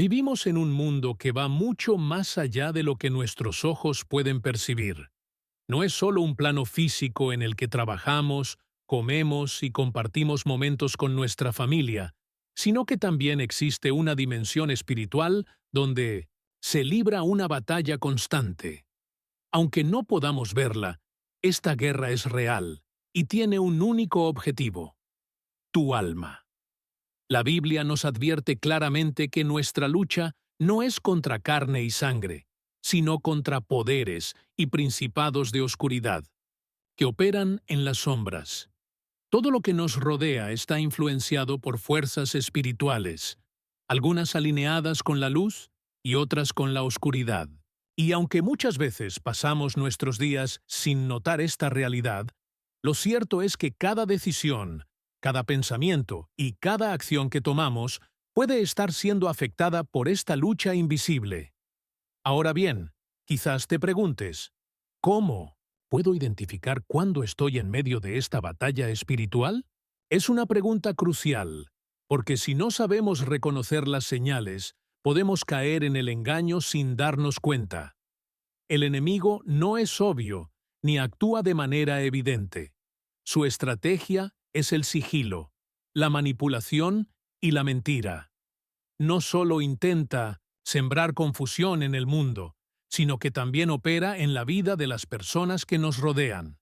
Vivimos en un mundo que va mucho más allá de lo que nuestros ojos pueden percibir. No es solo un plano físico en el que trabajamos, comemos y compartimos momentos con nuestra familia, sino que también existe una dimensión espiritual donde se libra una batalla constante. Aunque no podamos verla, esta guerra es real y tiene un único objetivo: tu alma. La Biblia nos advierte claramente que nuestra lucha no es contra carne y sangre, sino contra poderes y principados de oscuridad, que operan en las sombras. Todo lo que nos rodea está influenciado por fuerzas espirituales, algunas alineadas con la luz y otras con la oscuridad. Y aunque muchas veces pasamos nuestros días sin notar esta realidad, lo cierto es que cada decisión, cada pensamiento y cada acción que tomamos puede estar siendo afectada por esta lucha invisible. Ahora bien, quizás te preguntes, ¿cómo puedo identificar cuándo estoy en medio de esta batalla espiritual? Es una pregunta crucial, porque si no sabemos reconocer las señales, podemos caer en el engaño sin darnos cuenta. El enemigo no es obvio, ni actúa de manera evidente. Su estrategia es el sigilo, la manipulación y la mentira. No solo intenta sembrar confusión en el mundo, sino que también opera en la vida de las personas que nos rodean.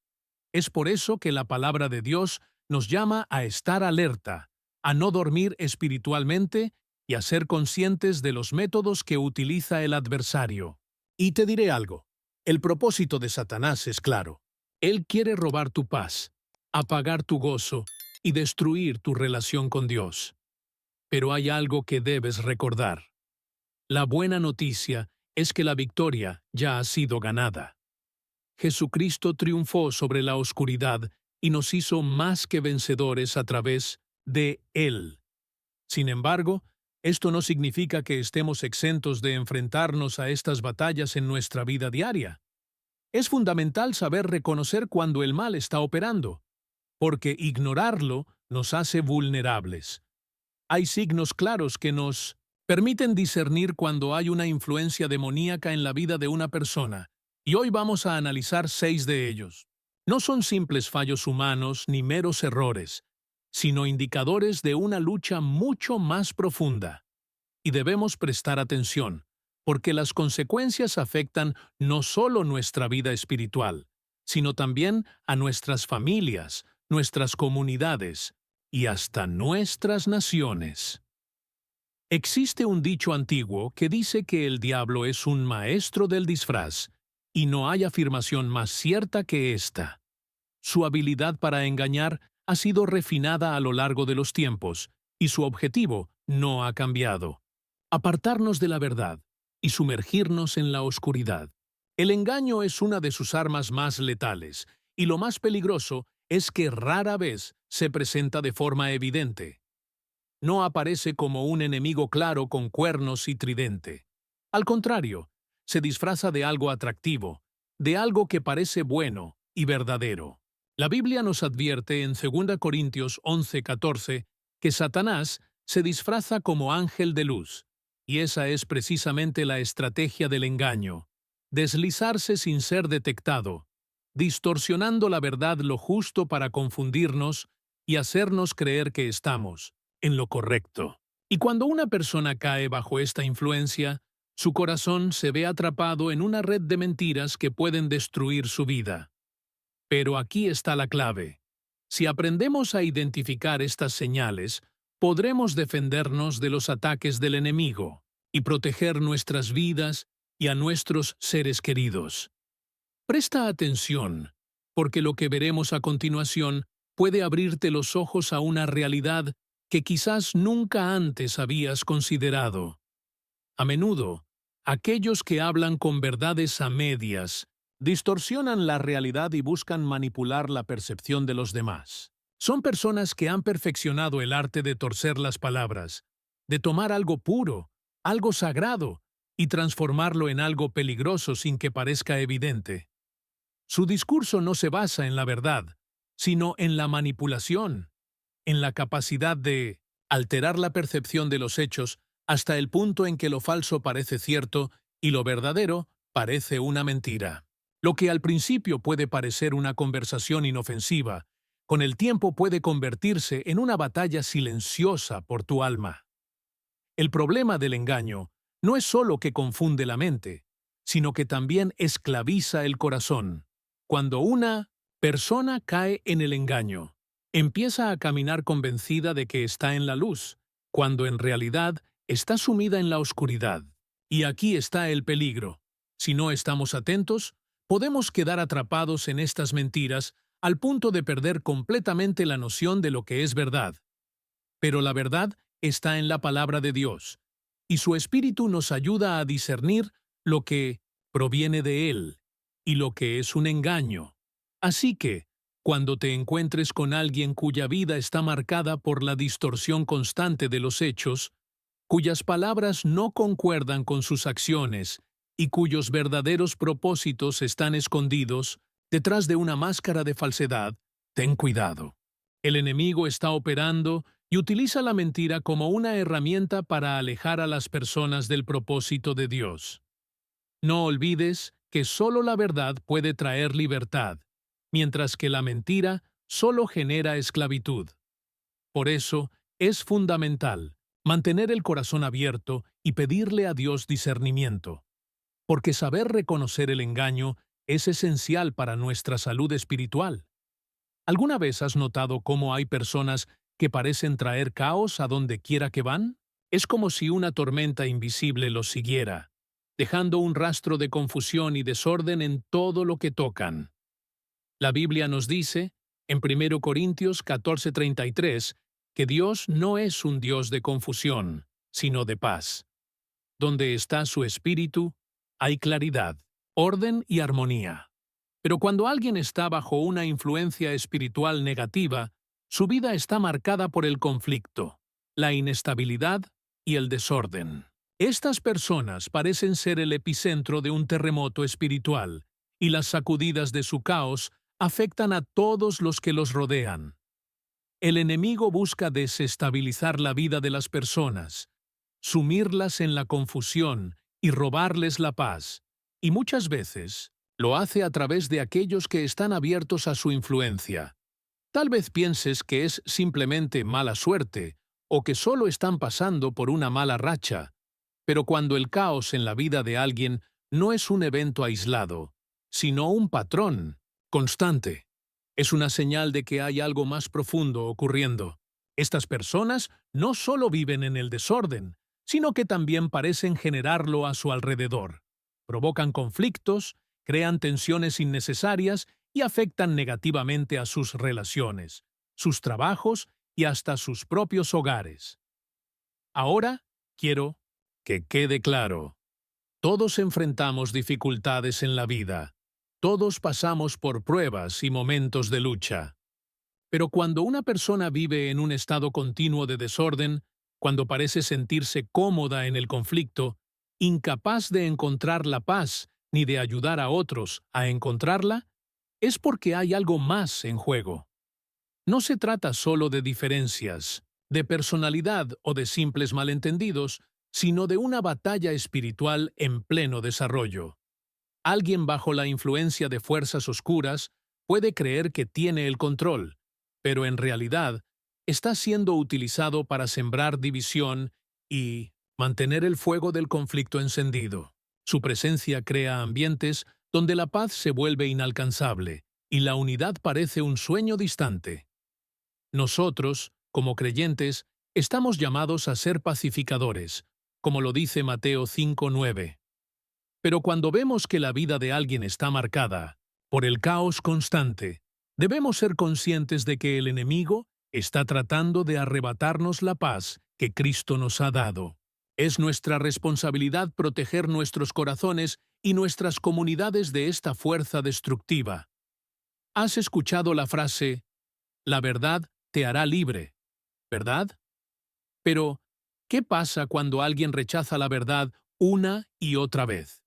Es por eso que la palabra de Dios nos llama a estar alerta, a no dormir espiritualmente y a ser conscientes de los métodos que utiliza el adversario. Y te diré algo, el propósito de Satanás es claro. Él quiere robar tu paz, apagar tu gozo y destruir tu relación con Dios. Pero hay algo que debes recordar. La buena noticia es que la victoria ya ha sido ganada. Jesucristo triunfó sobre la oscuridad y nos hizo más que vencedores a través de Él. Sin embargo, esto no significa que estemos exentos de enfrentarnos a estas batallas en nuestra vida diaria. Es fundamental saber reconocer cuando el mal está operando, porque ignorarlo nos hace vulnerables. Hay signos claros que nos permiten discernir cuando hay una influencia demoníaca en la vida de una persona, y hoy vamos a analizar 6 de ellos. No son simples fallos humanos ni meros errores, sino indicadores de una lucha mucho más profunda. Y debemos prestar atención, porque las consecuencias afectan no solo nuestra vida espiritual, sino también a nuestras familias, nuestras comunidades y hasta nuestras naciones. Existe un dicho antiguo que dice que el diablo es un maestro del disfraz, y no hay afirmación más cierta que esta. Su habilidad para engañar ha sido refinada a lo largo de los tiempos, y su objetivo no ha cambiado: apartarnos de la verdad y sumergirnos en la oscuridad. El engaño es una de sus armas más letales, y lo más peligroso es que rara vez se presenta de forma evidente. No aparece como un enemigo claro con cuernos y tridente. Al contrario, se disfraza de algo atractivo, de algo que parece bueno y verdadero. La Biblia nos advierte en 2 Corintios 11:14 que Satanás se disfraza como ángel de luz, y esa es precisamente la estrategia del engaño: deslizarse sin ser detectado, distorsionando la verdad lo justo para confundirnos y hacernos creer que estamos en lo correcto. Y cuando una persona cae bajo esta influencia, su corazón se ve atrapado en una red de mentiras que pueden destruir su vida. Pero aquí está la clave. Si aprendemos a identificar estas señales, podremos defendernos de los ataques del enemigo y proteger nuestras vidas y a nuestros seres queridos. Presta atención, porque lo que veremos a continuación puede abrirte los ojos a una realidad que quizás nunca antes habías considerado. A menudo, aquellos que hablan con verdades a medias distorsionan la realidad y buscan manipular la percepción de los demás. Son personas que han perfeccionado el arte de torcer las palabras, de tomar algo puro, algo sagrado, y transformarlo en algo peligroso sin que parezca evidente. Su discurso no se basa en la verdad, sino en la manipulación, en la capacidad de alterar la percepción de los hechos hasta el punto en que lo falso parece cierto y lo verdadero parece una mentira. Lo que al principio puede parecer una conversación inofensiva, con el tiempo puede convertirse en una batalla silenciosa por tu alma. El problema del engaño no es solo que confunde la mente, sino que también esclaviza el corazón. Cuando una persona cae en el engaño, empieza a caminar convencida de que está en la luz, cuando en realidad está sumida en la oscuridad. Y aquí está el peligro. Si no estamos atentos, podemos quedar atrapados en estas mentiras al punto de perder completamente la noción de lo que es verdad. Pero la verdad está en la palabra de Dios, y su Espíritu nos ayuda a discernir lo que proviene de Él y lo que es un engaño. Así que, cuando te encuentres con alguien cuya vida está marcada por la distorsión constante de los hechos, cuyas palabras no concuerdan con sus acciones y cuyos verdaderos propósitos están escondidos detrás de una máscara de falsedad, ten cuidado. El enemigo está operando y utiliza la mentira como una herramienta para alejar a las personas del propósito de Dios. No olvides que solo la verdad puede traer libertad, mientras que la mentira solo genera esclavitud. Por eso, es fundamental mantener el corazón abierto y pedirle a Dios discernimiento, porque saber reconocer el engaño es esencial para nuestra salud espiritual. ¿Alguna vez has notado cómo hay personas que parecen traer caos a donde quiera que van? Es como si una tormenta invisible los siguiera, dejando un rastro de confusión y desorden en todo lo que tocan. La Biblia nos dice, en 1 Corintios 14:33, que Dios no es un Dios de confusión, sino de paz. Donde está su espíritu, hay claridad, orden y armonía. Pero cuando alguien está bajo una influencia espiritual negativa, su vida está marcada por el conflicto, la inestabilidad y el desorden. Estas personas parecen ser el epicentro de un terremoto espiritual, y las sacudidas de su caos afectan a todos los que los rodean. El enemigo busca desestabilizar la vida de las personas, sumirlas en la confusión y robarles la paz, y muchas veces lo hace a través de aquellos que están abiertos a su influencia. Tal vez pienses que es simplemente mala suerte o que solo están pasando por una mala racha, pero cuando el caos en la vida de alguien no es un evento aislado, sino un patrón constante, es una señal de que hay algo más profundo ocurriendo. Estas personas no solo viven en el desorden, sino que también parecen generarlo a su alrededor. Provocan conflictos, crean tensiones innecesarias y afectan negativamente a sus relaciones, sus trabajos y hasta sus propios hogares. Ahora, quiero que quede claro. Todos enfrentamos dificultades en la vida. Todos pasamos por pruebas y momentos de lucha. Pero cuando una persona vive en un estado continuo de desorden, cuando parece sentirse cómoda en el conflicto, incapaz de encontrar la paz ni de ayudar a otros a encontrarla, es porque hay algo más en juego. No se trata solo de diferencias, de personalidad o de simples malentendidos, sino de una batalla espiritual en pleno desarrollo. Alguien bajo la influencia de fuerzas oscuras puede creer que tiene el control, pero en realidad está siendo utilizado para sembrar división y mantener el fuego del conflicto encendido. Su presencia crea ambientes donde la paz se vuelve inalcanzable y la unidad parece un sueño distante. Nosotros, como creyentes, estamos llamados a ser pacificadores, como lo dice Mateo 5:9. Pero cuando vemos que la vida de alguien está marcada por el caos constante, debemos ser conscientes de que el enemigo está tratando de arrebatarnos la paz que Cristo nos ha dado. Es nuestra responsabilidad proteger nuestros corazones y nuestras comunidades de esta fuerza destructiva. ¿Has escuchado la frase, la verdad te hará libre, verdad? Pero, ¿qué pasa cuando alguien rechaza la verdad una y otra vez?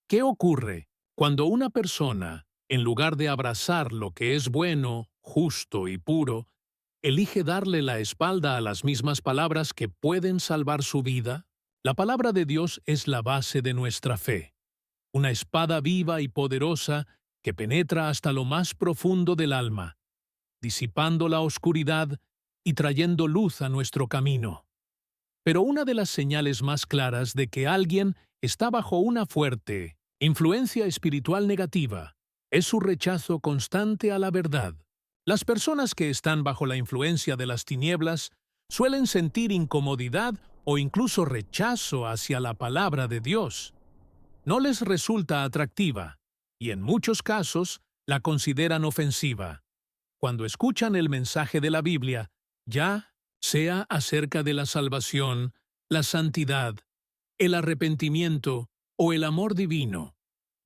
¿Qué ocurre cuando una persona, en lugar de abrazar lo que es bueno, justo y puro, elige darle la espalda a las mismas palabras que pueden salvar su vida, la palabra de Dios es la base de nuestra fe, una espada viva y poderosa que penetra hasta lo más profundo del alma, disipando la oscuridad y trayendo luz a nuestro camino. Pero una de las señales más claras de que alguien está bajo una fuerte influencia espiritual negativa es su rechazo constante a la verdad. Las personas que están bajo la influencia de las tinieblas suelen sentir incomodidad o incluso rechazo hacia la palabra de Dios. No les resulta atractiva y en muchos casos la consideran ofensiva. Cuando escuchan el mensaje de la Biblia, ya sea acerca de la salvación, la santidad, el arrepentimiento o el amor divino,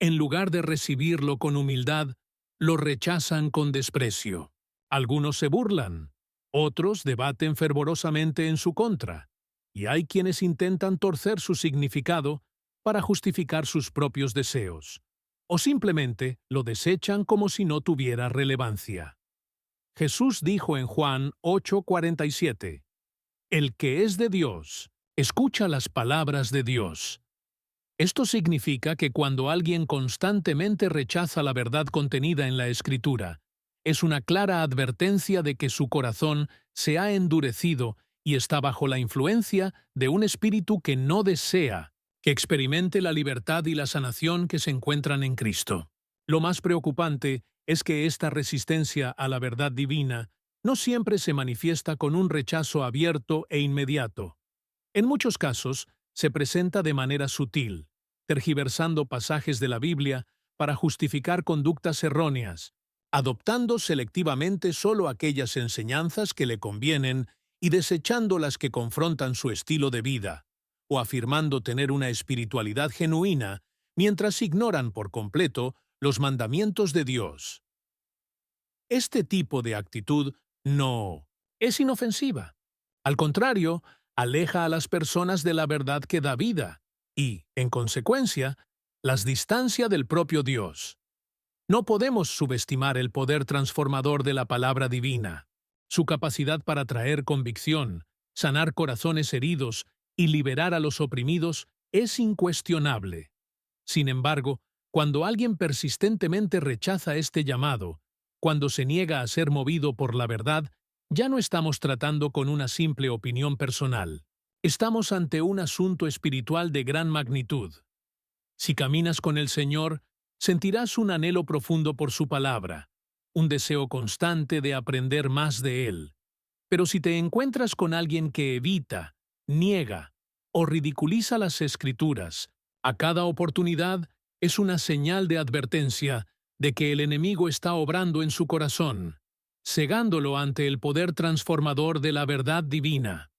en lugar de recibirlo con humildad, lo rechazan con desprecio. Algunos se burlan, otros debaten fervorosamente en su contra, y hay quienes intentan torcer su significado para justificar sus propios deseos, o simplemente lo desechan como si no tuviera relevancia. Jesús dijo en Juan 8:47, «El que es de Dios, escucha las palabras de Dios». Esto significa que cuando alguien constantemente rechaza la verdad contenida en la Escritura, es una clara advertencia de que su corazón se ha endurecido y está bajo la influencia de un espíritu que no desea que experimente la libertad y la sanación que se encuentran en Cristo. Lo más preocupante es que esta resistencia a la verdad divina no siempre se manifiesta con un rechazo abierto e inmediato. En muchos casos, se presenta de manera sutil, tergiversando pasajes de la Biblia para justificar conductas erróneas, adoptando selectivamente solo aquellas enseñanzas que le convienen y desechando las que confrontan su estilo de vida, o afirmando tener una espiritualidad genuina mientras ignoran por completo los mandamientos de Dios. Este tipo de actitud no es inofensiva. Al contrario, aleja a las personas de la verdad que da vida y, en consecuencia, las distancia del propio Dios. No podemos subestimar el poder transformador de la palabra divina, su capacidad para traer convicción, sanar corazones heridos y liberar a los oprimidos es incuestionable. Sin embargo, cuando alguien persistentemente rechaza este llamado, cuando se niega a ser movido por la verdad, ya no estamos tratando con una simple opinión personal. Estamos ante un asunto espiritual de gran magnitud. Si caminas con el Señor, sentirás un anhelo profundo por su palabra, un deseo constante de aprender más de Él. Pero si te encuentras con alguien que evita, niega o ridiculiza las Escrituras, a cada oportunidad es una señal de advertencia de que el enemigo está obrando en su corazón, cegándolo ante el poder transformador de la verdad divina.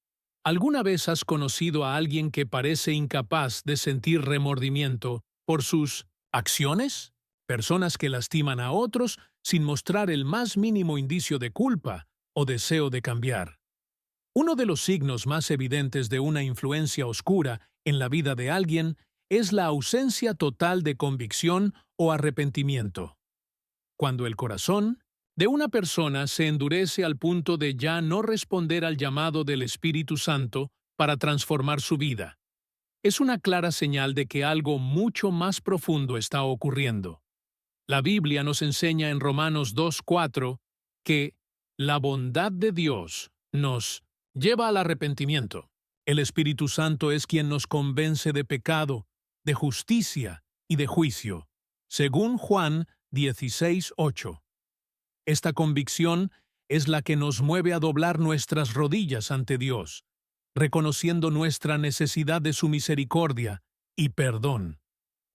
¿Alguna vez has conocido a alguien que parece incapaz de sentir remordimiento por sus acciones? Personas que lastiman a otros sin mostrar el más mínimo indicio de culpa o deseo de cambiar. Uno de los signos más evidentes de una influencia oscura en la vida de alguien es la ausencia total de convicción o arrepentimiento. Cuando el corazón de una persona se endurece al punto de ya no responder al llamado del Espíritu Santo para transformar su vida, es una clara señal de que algo mucho más profundo está ocurriendo. La Biblia nos enseña en Romanos 2:4 que la bondad de Dios nos lleva al arrepentimiento. El Espíritu Santo es quien nos convence de pecado, de justicia y de juicio, según Juan 16:8. Esta convicción es la que nos mueve a doblar nuestras rodillas ante Dios, reconociendo nuestra necesidad de su misericordia y perdón.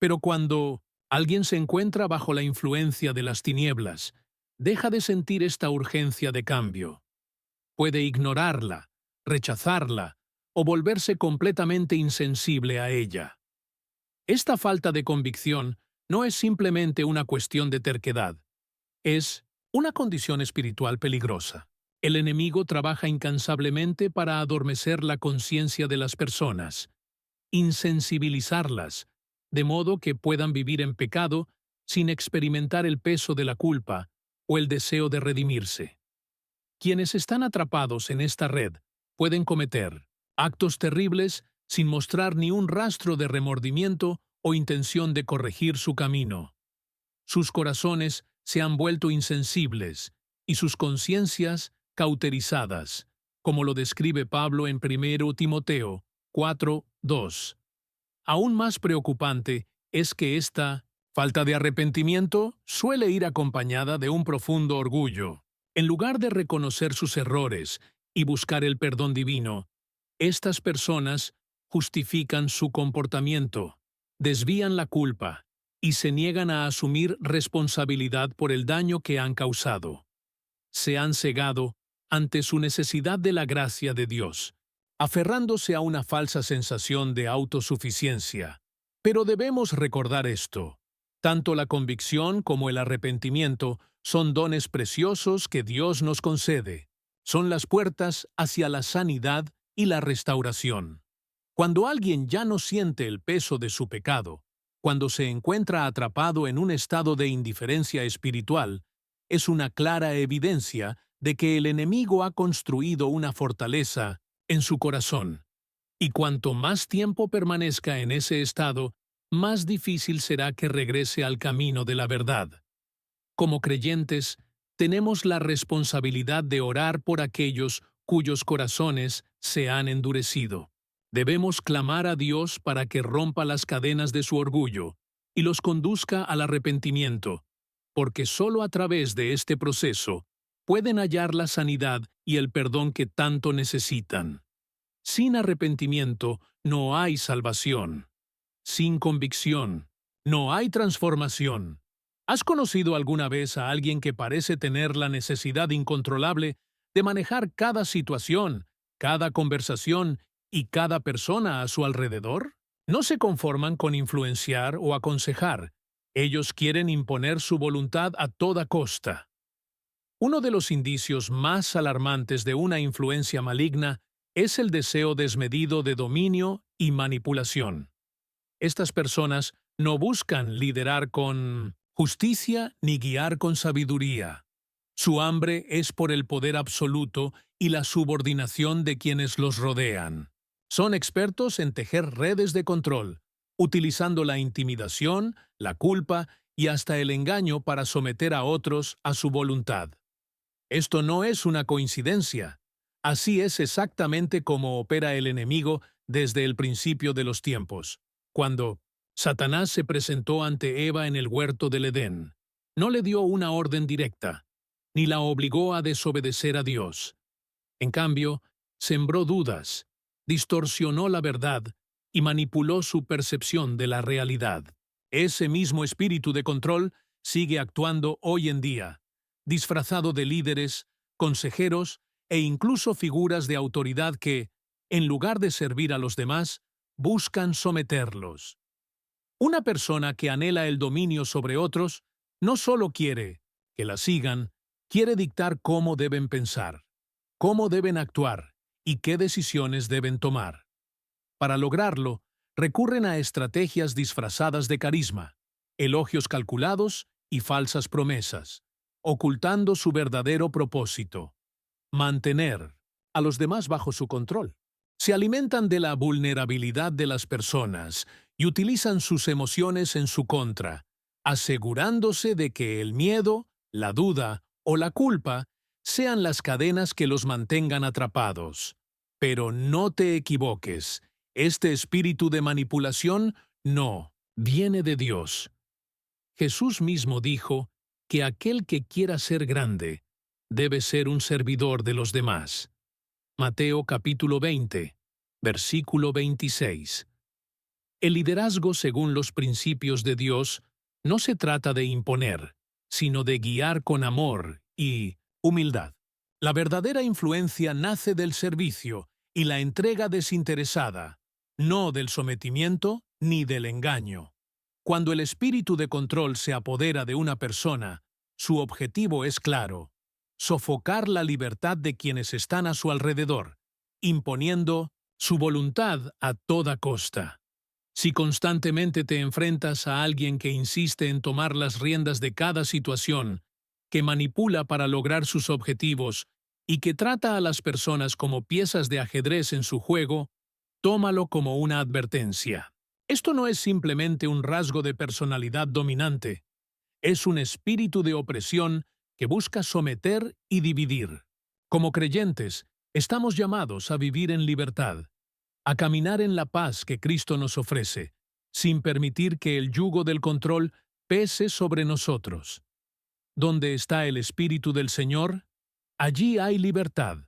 Pero cuando alguien se encuentra bajo la influencia de las tinieblas, deja de sentir esta urgencia de cambio. Puede ignorarla, rechazarla o volverse completamente insensible a ella. Esta falta de convicción no es simplemente una cuestión de terquedad, es una condición espiritual peligrosa. El enemigo trabaja incansablemente para adormecer la conciencia de las personas, insensibilizarlas, de modo que puedan vivir en pecado sin experimentar el peso de la culpa o el deseo de redimirse. Quienes están atrapados en esta red pueden cometer actos terribles sin mostrar ni un rastro de remordimiento o intención de corregir su camino. Sus corazones se han vuelto insensibles y sus conciencias cauterizadas, como lo describe Pablo en 1 Timoteo 4:2. Aún más preocupante es que esta falta de arrepentimiento suele ir acompañada de un profundo orgullo. En lugar de reconocer sus errores y buscar el perdón divino, estas personas justifican su comportamiento, desvían la culpa y se niegan a asumir responsabilidad por el daño que han causado. Se han cegado ante su necesidad de la gracia de Dios, aferrándose a una falsa sensación de autosuficiencia. Pero debemos recordar esto: tanto la convicción como el arrepentimiento son dones preciosos que Dios nos concede. Son las puertas hacia la sanidad y la restauración. Cuando alguien ya no siente el peso de su pecado, cuando se encuentra atrapado en un estado de indiferencia espiritual, es una clara evidencia de que el enemigo ha construido una fortaleza en su corazón. Y cuanto más tiempo permanezca en ese estado, más difícil será que regrese al camino de la verdad. Como creyentes, tenemos la responsabilidad de orar por aquellos cuyos corazones se han endurecido. Debemos clamar a Dios para que rompa las cadenas de su orgullo y los conduzca al arrepentimiento, porque solo a través de este proceso pueden hallar la sanidad y el perdón que tanto necesitan. Sin arrepentimiento no hay salvación. Sin convicción no hay transformación. ¿Has conocido alguna vez a alguien que parece tener la necesidad incontrolable de manejar cada situación, cada conversación y cada persona a su alrededor? No se conforman con influenciar o aconsejar. Ellos quieren imponer su voluntad a toda costa. Uno de los indicios más alarmantes de una influencia maligna es el deseo desmedido de dominio y manipulación. Estas personas no buscan liderar con justicia ni guiar con sabiduría. Su hambre es por el poder absoluto y la subordinación de quienes los rodean. Son expertos en tejer redes de control, utilizando la intimidación, la culpa y hasta el engaño para someter a otros a su voluntad. Esto no es una coincidencia. Así es exactamente como opera el enemigo desde el principio de los tiempos. Cuando Satanás se presentó ante Eva en el huerto del Edén, no le dio una orden directa, ni la obligó a desobedecer a Dios. En cambio, sembró dudas, distorsionó la verdad y manipuló su percepción de la realidad. Ese mismo espíritu de control sigue actuando hoy en día, disfrazado de líderes, consejeros e incluso figuras de autoridad que, en lugar de servir a los demás, buscan someterlos. Una persona que anhela el dominio sobre otros no solo quiere que la sigan, quiere dictar cómo deben pensar, cómo deben actuar y qué decisiones deben tomar. Para lograrlo, recurren a estrategias disfrazadas de carisma, elogios calculados y falsas promesas, ocultando su verdadero propósito: mantener a los demás bajo su control. Se alimentan de la vulnerabilidad de las personas y utilizan sus emociones en su contra, asegurándose de que el miedo, la duda o la culpa sean las cadenas que los mantengan atrapados. Pero no te equivoques, este espíritu de manipulación no viene de Dios. Jesús mismo dijo que aquel que quiera ser grande debe ser un servidor de los demás. Mateo capítulo 20, versículo 26. El liderazgo según los principios de Dios no se trata de imponer, sino de guiar con amor y humildad. La verdadera influencia nace del servicio y la entrega desinteresada, no del sometimiento ni del engaño. Cuando el espíritu de control se apodera de una persona, su objetivo es claro: sofocar la libertad de quienes están a su alrededor, imponiendo su voluntad a toda costa. Si constantemente te enfrentas a alguien que insiste en tomar las riendas de cada situación, que manipula para lograr sus objetivos y que trata a las personas como piezas de ajedrez en su juego, tómalo como una advertencia. Esto no es simplemente un rasgo de personalidad dominante, es un espíritu de opresión que busca someter y dividir. Como creyentes, estamos llamados a vivir en libertad, a caminar en la paz que Cristo nos ofrece, sin permitir que el yugo del control pese sobre nosotros. Donde está el Espíritu del Señor, allí hay libertad.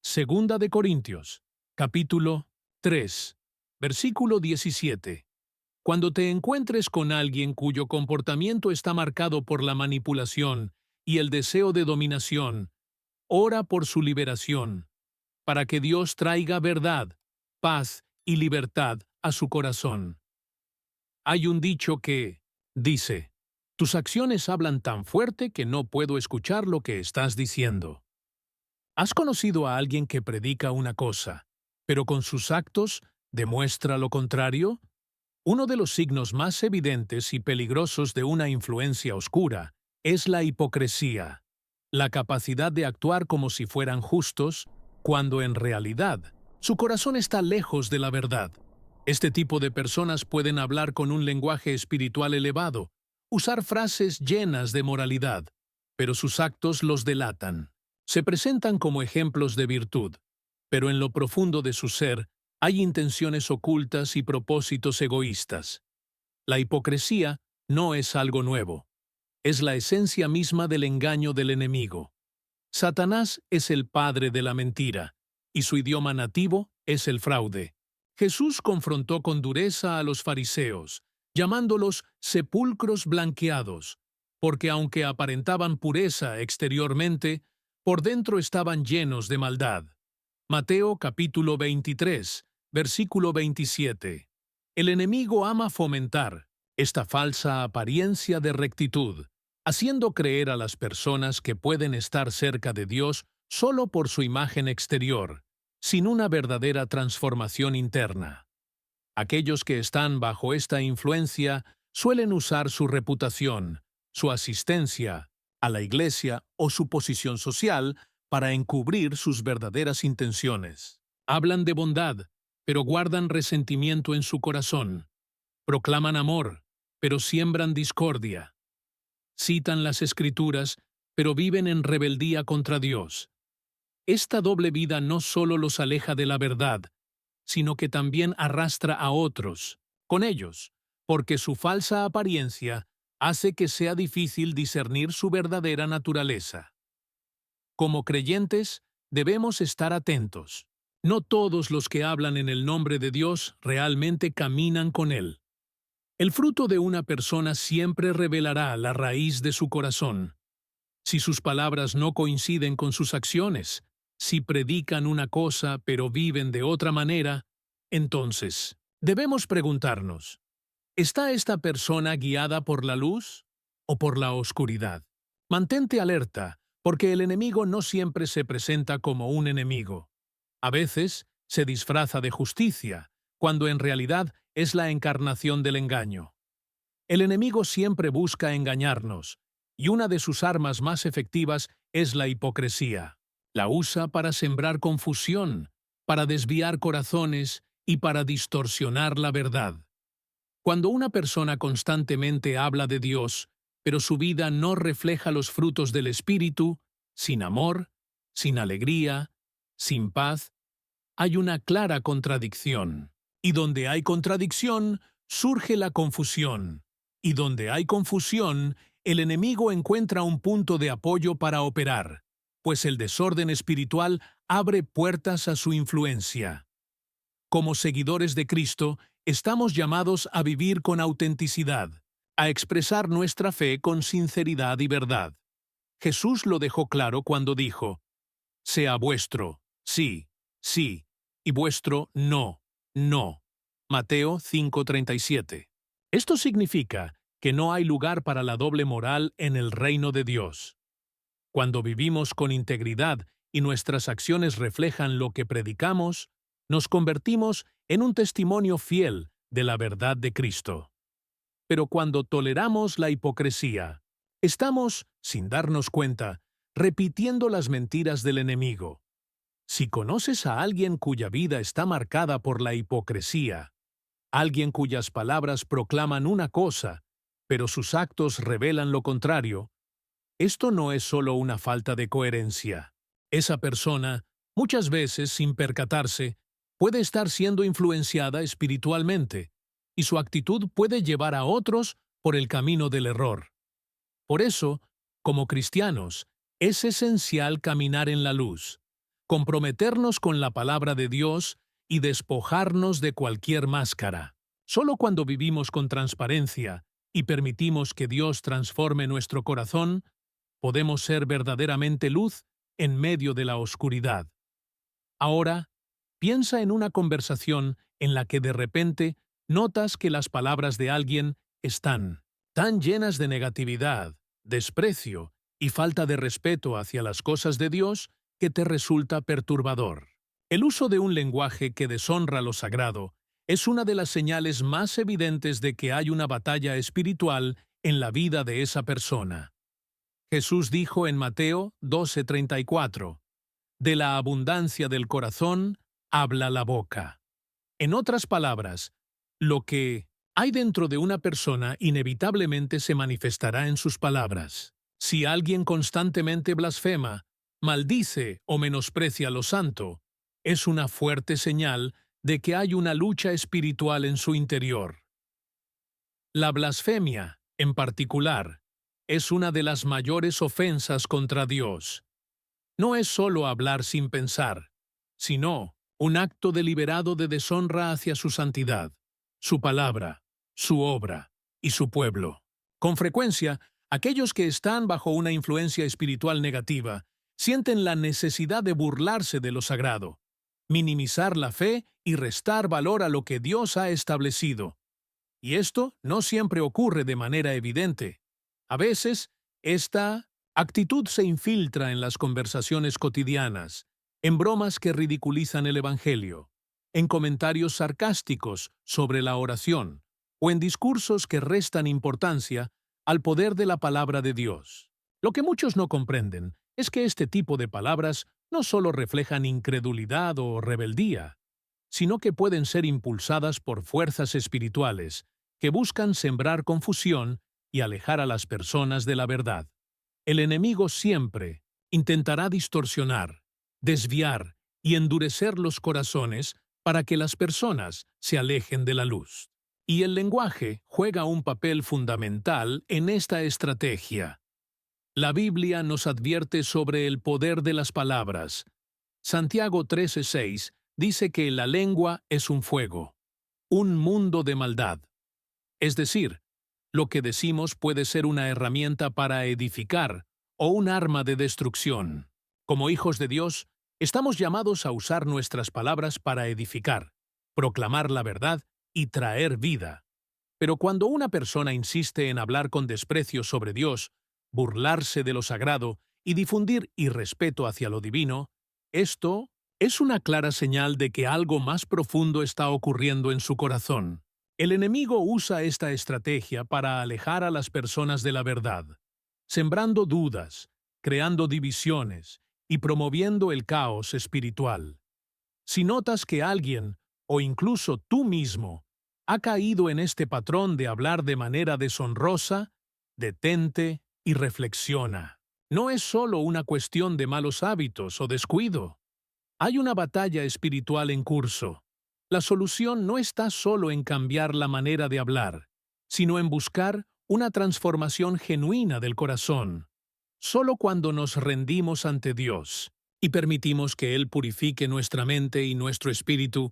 Segunda de Corintios, capítulo 3, versículo 17. Cuando te encuentres con alguien cuyo comportamiento está marcado por la manipulación y el deseo de dominación, ora por su liberación, para que Dios traiga verdad, paz y libertad a su corazón. Hay un dicho que dice: tus acciones hablan tan fuerte que no puedo escuchar lo que estás diciendo. ¿Has conocido a alguien que predica una cosa, pero con sus actos demuestra lo contrario? Uno de los signos más evidentes y peligrosos de una influencia oscura es la hipocresía, la capacidad de actuar como si fueran justos, cuando en realidad su corazón está lejos de la verdad. Este tipo de personas pueden hablar con un lenguaje espiritual elevado, usar frases llenas de moralidad, pero sus actos los delatan. Se presentan como ejemplos de virtud, pero en lo profundo de su ser hay intenciones ocultas y propósitos egoístas. La hipocresía no es algo nuevo. Es la esencia misma del engaño del enemigo. Satanás es el padre de la mentira, y su idioma nativo es el fraude. Jesús confrontó con dureza a los fariseos, llamándolos sepulcros blanqueados, porque aunque aparentaban pureza exteriormente, por dentro estaban llenos de maldad. Mateo capítulo 23, versículo 27. El enemigo ama fomentar esta falsa apariencia de rectitud, haciendo creer a las personas que pueden estar cerca de Dios solo por su imagen exterior, sin una verdadera transformación interna. Aquellos que están bajo esta influencia suelen usar su reputación, su asistencia a la iglesia o su posición social para encubrir sus verdaderas intenciones. Hablan de bondad, pero guardan resentimiento en su corazón. Proclaman amor, pero siembran discordia. Citan las Escrituras, pero viven en rebeldía contra Dios. Esta doble vida no solo los aleja de la verdad, sino que también arrastra a otros, con ellos, porque su falsa apariencia hace que sea difícil discernir su verdadera naturaleza. Como creyentes, debemos estar atentos. No todos los que hablan en el nombre de Dios realmente caminan con Él. El fruto de una persona siempre revelará la raíz de su corazón. Si sus palabras no coinciden con sus acciones, si predican una cosa pero viven de otra manera, entonces debemos preguntarnos: ¿está esta persona guiada por la luz o por la oscuridad? Mantente alerta, porque el enemigo no siempre se presenta como un enemigo. A veces se disfraza de justicia, cuando en realidad es la encarnación del engaño. El enemigo siempre busca engañarnos, y una de sus armas más efectivas es la hipocresía. La usa para sembrar confusión, para desviar corazones y para distorsionar la verdad. Cuando una persona constantemente habla de Dios, pero su vida no refleja los frutos del Espíritu, sin amor, sin alegría, sin paz, hay una clara contradicción. Y donde hay contradicción, surge la confusión. Y donde hay confusión, el enemigo encuentra un punto de apoyo para operar, pues el desorden espiritual abre puertas a su influencia. Como seguidores de Cristo, estamos llamados a vivir con autenticidad, a expresar nuestra fe con sinceridad y verdad. Jesús lo dejó claro cuando dijo: sea vuestro sí, sí, y vuestro no, no. Mateo 5:37. Esto significa que no hay lugar para la doble moral en el reino de Dios. Cuando vivimos con integridad y nuestras acciones reflejan lo que predicamos, nos convertimos en un testimonio fiel de la verdad de Cristo. Pero cuando toleramos la hipocresía, estamos, sin darnos cuenta, repitiendo las mentiras del enemigo. Si conoces a alguien cuya vida está marcada por la hipocresía, alguien cuyas palabras proclaman una cosa, pero sus actos revelan lo contrario, esto no es solo una falta de coherencia. Esa persona, muchas veces sin percatarse, puede estar siendo influenciada espiritualmente, y su actitud puede llevar a otros por el camino del error. Por eso, como cristianos, es esencial caminar en la luz, comprometernos con la palabra de Dios y despojarnos de cualquier máscara. Solo cuando vivimos con transparencia y permitimos que Dios transforme nuestro corazón, podemos ser verdaderamente luz en medio de la oscuridad. Ahora, piensa en una conversación en la que de repente notas que las palabras de alguien están tan llenas de negatividad, desprecio y falta de respeto hacia las cosas de Dios que te resulta perturbador. El uso de un lenguaje que deshonra lo sagrado es una de las señales más evidentes de que hay una batalla espiritual en la vida de esa persona. Jesús dijo en Mateo 12:34, «De la abundancia del corazón habla la boca». En otras palabras, lo que hay dentro de una persona inevitablemente se manifestará en sus palabras. Si alguien constantemente blasfema, maldice o menosprecia lo santo, es una fuerte señal de que hay una lucha espiritual en su interior. La blasfemia, en particular, es una de las mayores ofensas contra Dios. No es solo hablar sin pensar, sino un acto deliberado de deshonra hacia su santidad, su palabra, su obra y su pueblo. Con frecuencia, aquellos que están bajo una influencia espiritual negativa sienten la necesidad de burlarse de lo sagrado, minimizar la fe y restar valor a lo que Dios ha establecido. Y esto no siempre ocurre de manera evidente. A veces, esta actitud se infiltra en las conversaciones cotidianas, en bromas que ridiculizan el Evangelio, en comentarios sarcásticos sobre la oración o en discursos que restan importancia al poder de la palabra de Dios. Lo que muchos no comprenden es que este tipo de palabras no solo reflejan incredulidad o rebeldía, sino que pueden ser impulsadas por fuerzas espirituales que buscan sembrar confusión y alejar a las personas de la verdad. El enemigo siempre intentará distorsionar, desviar y endurecer los corazones para que las personas se alejen de la luz. Y el lenguaje juega un papel fundamental en esta estrategia. La Biblia nos advierte sobre el poder de las palabras. Santiago 13:6 dice que la lengua es un fuego, un mundo de maldad. Es decir, lo que decimos puede ser una herramienta para edificar o un arma de destrucción. Como hijos de Dios, estamos llamados a usar nuestras palabras para edificar, proclamar la verdad y traer vida. Pero cuando una persona insiste en hablar con desprecio sobre Dios, burlarse de lo sagrado y difundir irrespeto hacia lo divino, esto es una clara señal de que algo más profundo está ocurriendo en su corazón. El enemigo usa esta estrategia para alejar a las personas de la verdad, sembrando dudas, creando divisiones y promoviendo el caos espiritual. Si notas que alguien, o incluso tú mismo, ha caído en este patrón de hablar de manera deshonrosa, detente y reflexiona. No es solo una cuestión de malos hábitos o descuido. Hay una batalla espiritual en curso. La solución no está solo en cambiar la manera de hablar, sino en buscar una transformación genuina del corazón. Solo cuando nos rendimos ante Dios y permitimos que Él purifique nuestra mente y nuestro espíritu,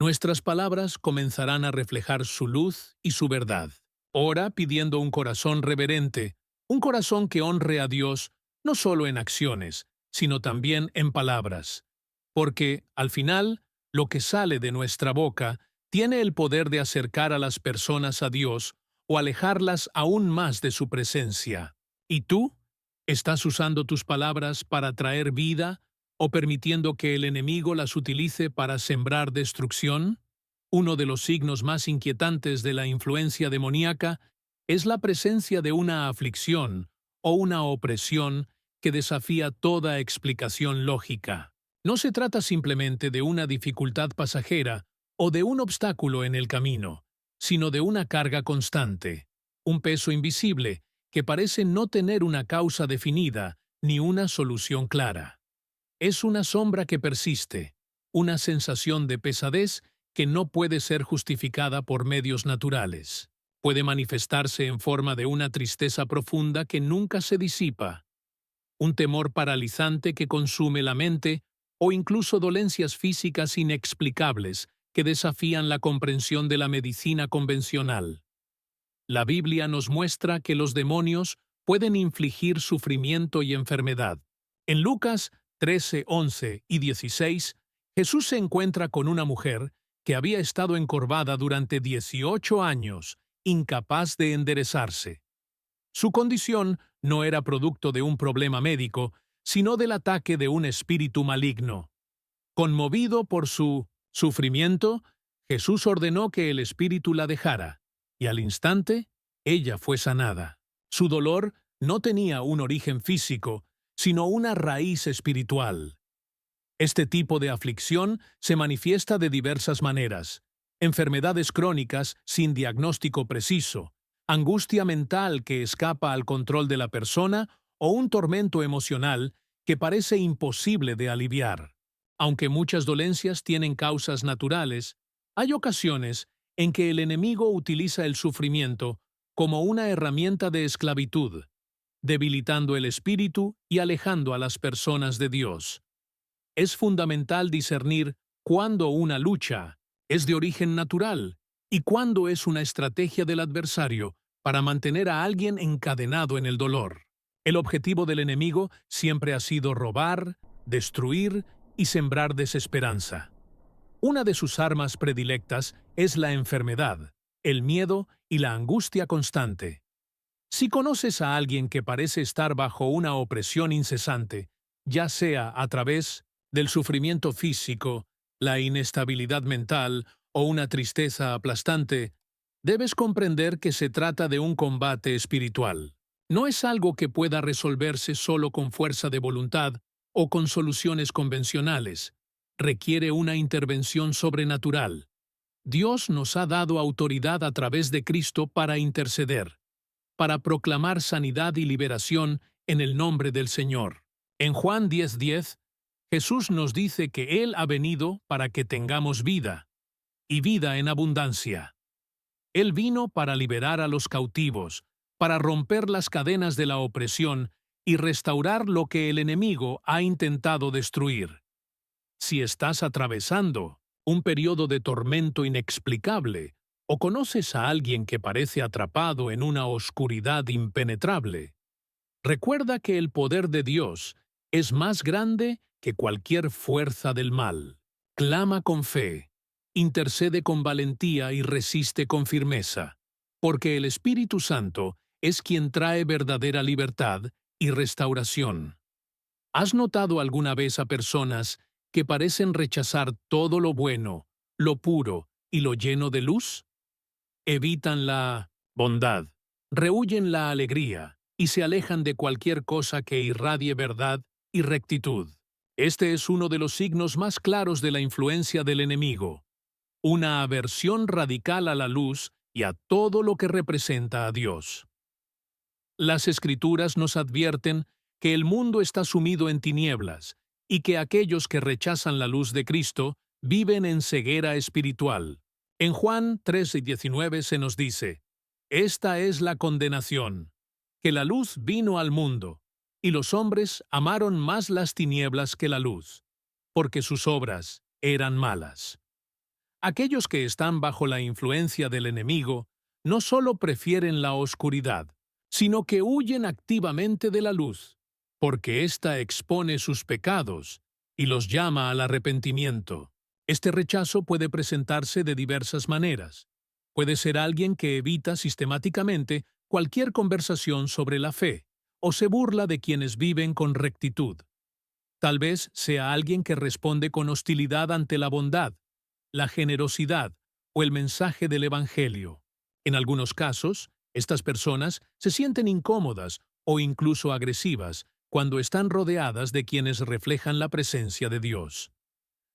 nuestras palabras comenzarán a reflejar su luz y su verdad. Ora pidiendo un corazón reverente, un corazón que honre a Dios no solo en acciones, sino también en palabras. Porque, al final, lo que sale de nuestra boca tiene el poder de acercar a las personas a Dios o alejarlas aún más de su presencia. ¿Y tú? ¿Estás usando tus palabras para traer vida o permitiendo que el enemigo las utilice para sembrar destrucción? Uno de los signos más inquietantes de la influencia demoníaca es la presencia de una aflicción o una opresión que desafía toda explicación lógica. No se trata simplemente de una dificultad pasajera o de un obstáculo en el camino, sino de una carga constante, un peso invisible que parece no tener una causa definida ni una solución clara. Es una sombra que persiste, una sensación de pesadez que no puede ser justificada por medios naturales. Puede manifestarse en forma de una tristeza profunda que nunca se disipa, un temor paralizante que consume la mente o incluso dolencias físicas inexplicables que desafían la comprensión de la medicina convencional. La Biblia nos muestra que los demonios pueden infligir sufrimiento y enfermedad. En Lucas 13, 11 y 16, Jesús se encuentra con una mujer que había estado encorvada durante 18 años, incapaz de enderezarse. Su condición no era producto de un problema médico, sino del ataque de un espíritu maligno. Conmovido por su sufrimiento, Jesús ordenó que el espíritu la dejara, y al instante, ella fue sanada. Su dolor no tenía un origen físico, sino una raíz espiritual. Este tipo de aflicción se manifiesta de diversas maneras: enfermedades crónicas sin diagnóstico preciso, angustia mental que escapa al control de la persona o un tormento emocional que parece imposible de aliviar. Aunque muchas dolencias tienen causas naturales, hay ocasiones en que el enemigo utiliza el sufrimiento como una herramienta de esclavitud, debilitando el espíritu y alejando a las personas de Dios. Es fundamental discernir cuándo una lucha es de origen natural y cuándo es una estrategia del adversario para mantener a alguien encadenado en el dolor. El objetivo del enemigo siempre ha sido robar, destruir y sembrar desesperanza. Una de sus armas predilectas es la enfermedad, el miedo y la angustia constante. Si conoces a alguien que parece estar bajo una opresión incesante, ya sea a través del sufrimiento físico, la inestabilidad mental o una tristeza aplastante, debes comprender que se trata de un combate espiritual. No es algo que pueda resolverse solo con fuerza de voluntad o con soluciones convencionales. Requiere una intervención sobrenatural. Dios nos ha dado autoridad a través de Cristo para interceder, para proclamar sanidad y liberación en el nombre del Señor. En Juan 10:10, Jesús nos dice que Él ha venido para que tengamos vida, y vida en abundancia. Él vino para liberar a los cautivos, para romper las cadenas de la opresión y restaurar lo que el enemigo ha intentado destruir. Si estás atravesando un periodo de tormento inexplicable o conoces a alguien que parece atrapado en una oscuridad impenetrable, recuerda que el poder de Dios es más grande que cualquier fuerza del mal. Clama con fe, intercede con valentía y resiste con firmeza, porque el Espíritu Santo es quien trae verdadera libertad y restauración. ¿Has notado alguna vez a personas que parecen rechazar todo lo bueno, lo puro y lo lleno de luz? Evitan la bondad, rehúyen la alegría y se alejan de cualquier cosa que irradie verdad y rectitud. Este es uno de los signos más claros de la influencia del enemigo, una aversión radical a la luz y a todo lo que representa a Dios. Las Escrituras nos advierten que el mundo está sumido en tinieblas y que aquellos que rechazan la luz de Cristo viven en ceguera espiritual. En Juan 13:19 se nos dice: «Esta es la condenación, que la luz vino al mundo, y los hombres amaron más las tinieblas que la luz, porque sus obras eran malas». Aquellos que están bajo la influencia del enemigo no solo prefieren la oscuridad, sino que huyen activamente de la luz, porque ésta expone sus pecados y los llama al arrepentimiento. Este rechazo puede presentarse de diversas maneras. Puede ser alguien que evita sistemáticamente cualquier conversación sobre la fe, o se burla de quienes viven con rectitud. Tal vez sea alguien que responde con hostilidad ante la bondad, la generosidad o el mensaje del Evangelio. En algunos casos, estas personas se sienten incómodas o incluso agresivas cuando están rodeadas de quienes reflejan la presencia de Dios.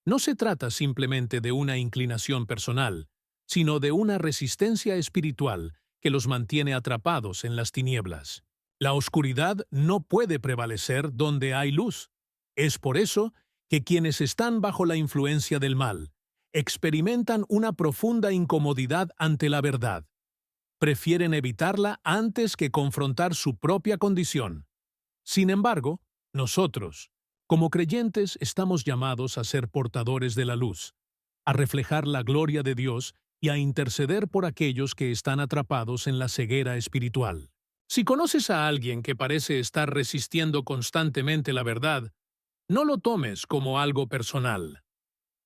No se trata simplemente de una inclinación personal, sino de una resistencia espiritual que los mantiene atrapados en las tinieblas. La oscuridad no puede prevalecer donde hay luz. Es por eso que quienes están bajo la influencia del mal experimentan una profunda incomodidad ante la verdad. Prefieren evitarla antes que confrontar su propia condición. Sin embargo, nosotros, como creyentes, estamos llamados a ser portadores de la luz, a reflejar la gloria de Dios y a interceder por aquellos que están atrapados en la ceguera espiritual. Si conoces a alguien que parece estar resistiendo constantemente la verdad, no lo tomes como algo personal.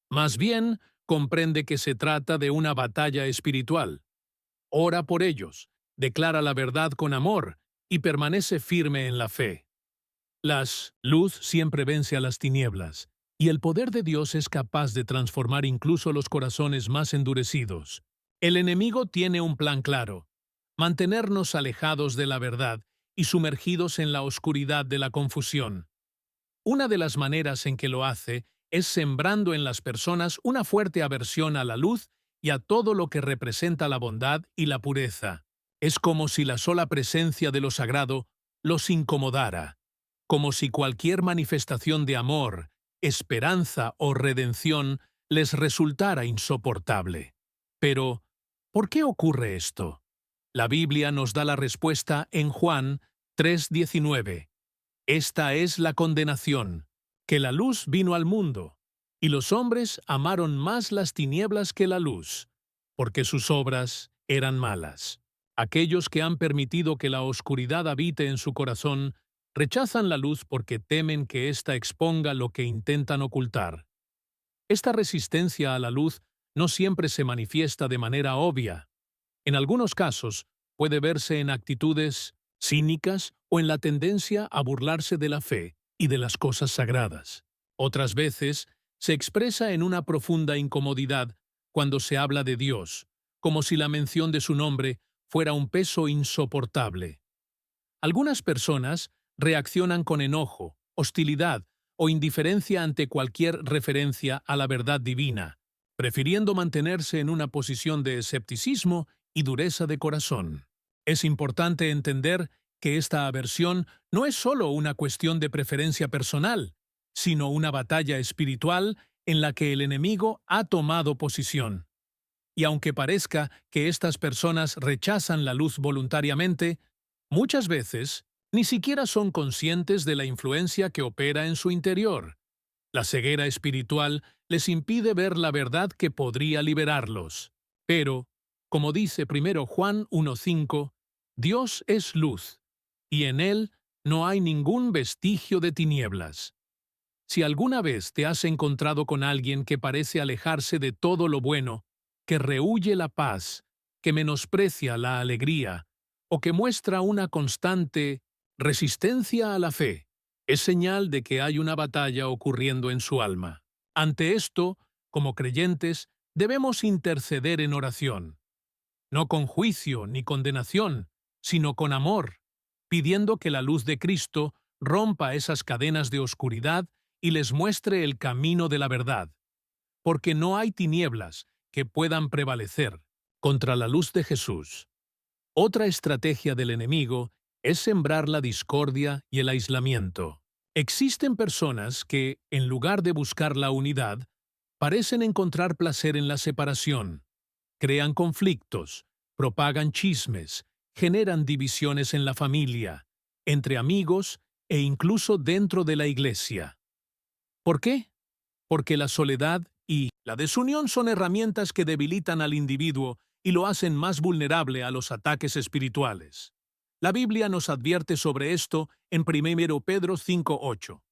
Más bien, comprende que se trata de una batalla espiritual. Ora por ellos, declara la verdad con amor y permanece firme en la fe. La luz siempre vence a las tinieblas, y el poder de Dios es capaz de transformar incluso los corazones más endurecidos. El enemigo tiene un plan claro: mantenernos alejados de la verdad y sumergidos en la oscuridad de la confusión. Una de las maneras en que lo hace es sembrando en las personas una fuerte aversión a la luz y a todo lo que representa la bondad y la pureza. Es como si la sola presencia de lo sagrado los incomodara, como si cualquier manifestación de amor, esperanza o redención les resultara insoportable. Pero, ¿por qué ocurre esto? La Biblia nos da la respuesta en Juan 3:19. Esta es la condenación, que la luz vino al mundo, y los hombres amaron más las tinieblas que la luz, porque sus obras eran malas. Aquellos que han permitido que la oscuridad habite en su corazón rechazan la luz porque temen que ésta exponga lo que intentan ocultar. Esta resistencia a la luz no siempre se manifiesta de manera obvia. En algunos casos, puede verse en actitudes cínicas o en la tendencia a burlarse de la fe y de las cosas sagradas. Otras veces, se expresa en una profunda incomodidad cuando se habla de Dios, como si la mención de su nombre fuera un peso insoportable. Algunas personas reaccionan con enojo, hostilidad o indiferencia ante cualquier referencia a la verdad divina, prefiriendo mantenerse en una posición de escepticismo y dureza de corazón. Es importante entender que esta aversión no es solo una cuestión de preferencia personal, sino una batalla espiritual en la que el enemigo ha tomado posición. Y aunque parezca que estas personas rechazan la luz voluntariamente, muchas veces ni siquiera son conscientes de la influencia que opera en su interior. La ceguera espiritual les impide ver la verdad que podría liberarlos. Pero, como dice primero Juan 1:5, Dios es luz, y en Él no hay ningún vestigio de tinieblas. Si alguna vez te has encontrado con alguien que parece alejarse de todo lo bueno, que rehúye la paz, que menosprecia la alegría, o que muestra una constante resistencia a la fe, es señal de que hay una batalla ocurriendo en su alma. Ante esto, como creyentes, debemos interceder en oración, no con juicio ni condenación, sino con amor, pidiendo que la luz de Cristo rompa esas cadenas de oscuridad y les muestre el camino de la verdad, porque no hay tinieblas que puedan prevalecer contra la luz de Jesús. Otra estrategia del enemigo es sembrar la discordia y el aislamiento. Existen personas que, en lugar de buscar la unidad, parecen encontrar placer en la separación. Crean conflictos, propagan chismes, generan divisiones en la familia, entre amigos e incluso dentro de la iglesia. ¿Por qué? Porque la soledad y la desunión son herramientas que debilitan al individuo y lo hacen más vulnerable a los ataques espirituales. La Biblia nos advierte sobre esto en 1 Pedro 5:8.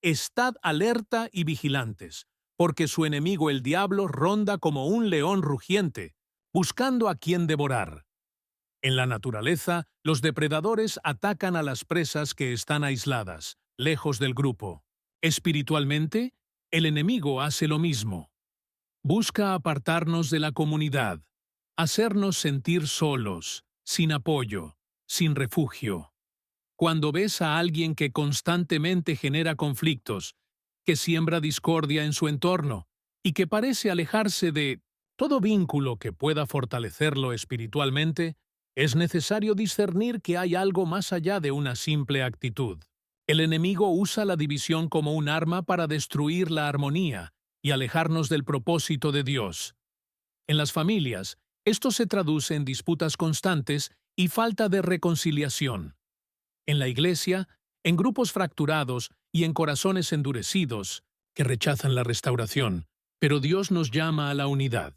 Estad alerta y vigilantes, porque su enemigo el diablo ronda como un león rugiente, buscando a quien devorar. En la naturaleza, los depredadores atacan a las presas que están aisladas, lejos del grupo. Espiritualmente, el enemigo hace lo mismo. Busca apartarnos de la comunidad, hacernos sentir solos, sin apoyo, sin refugio. Cuando ves a alguien que constantemente genera conflictos, que siembra discordia en su entorno y que parece alejarse de todo vínculo que pueda fortalecerlo espiritualmente, es necesario discernir que hay algo más allá de una simple actitud. El enemigo usa la división como un arma para destruir la armonía y alejarnos del propósito de Dios. En las familias, esto se traduce en disputas constantes y falta de reconciliación. En la iglesia, en grupos fracturados y en corazones endurecidos que rechazan la restauración, pero Dios nos llama a la unidad.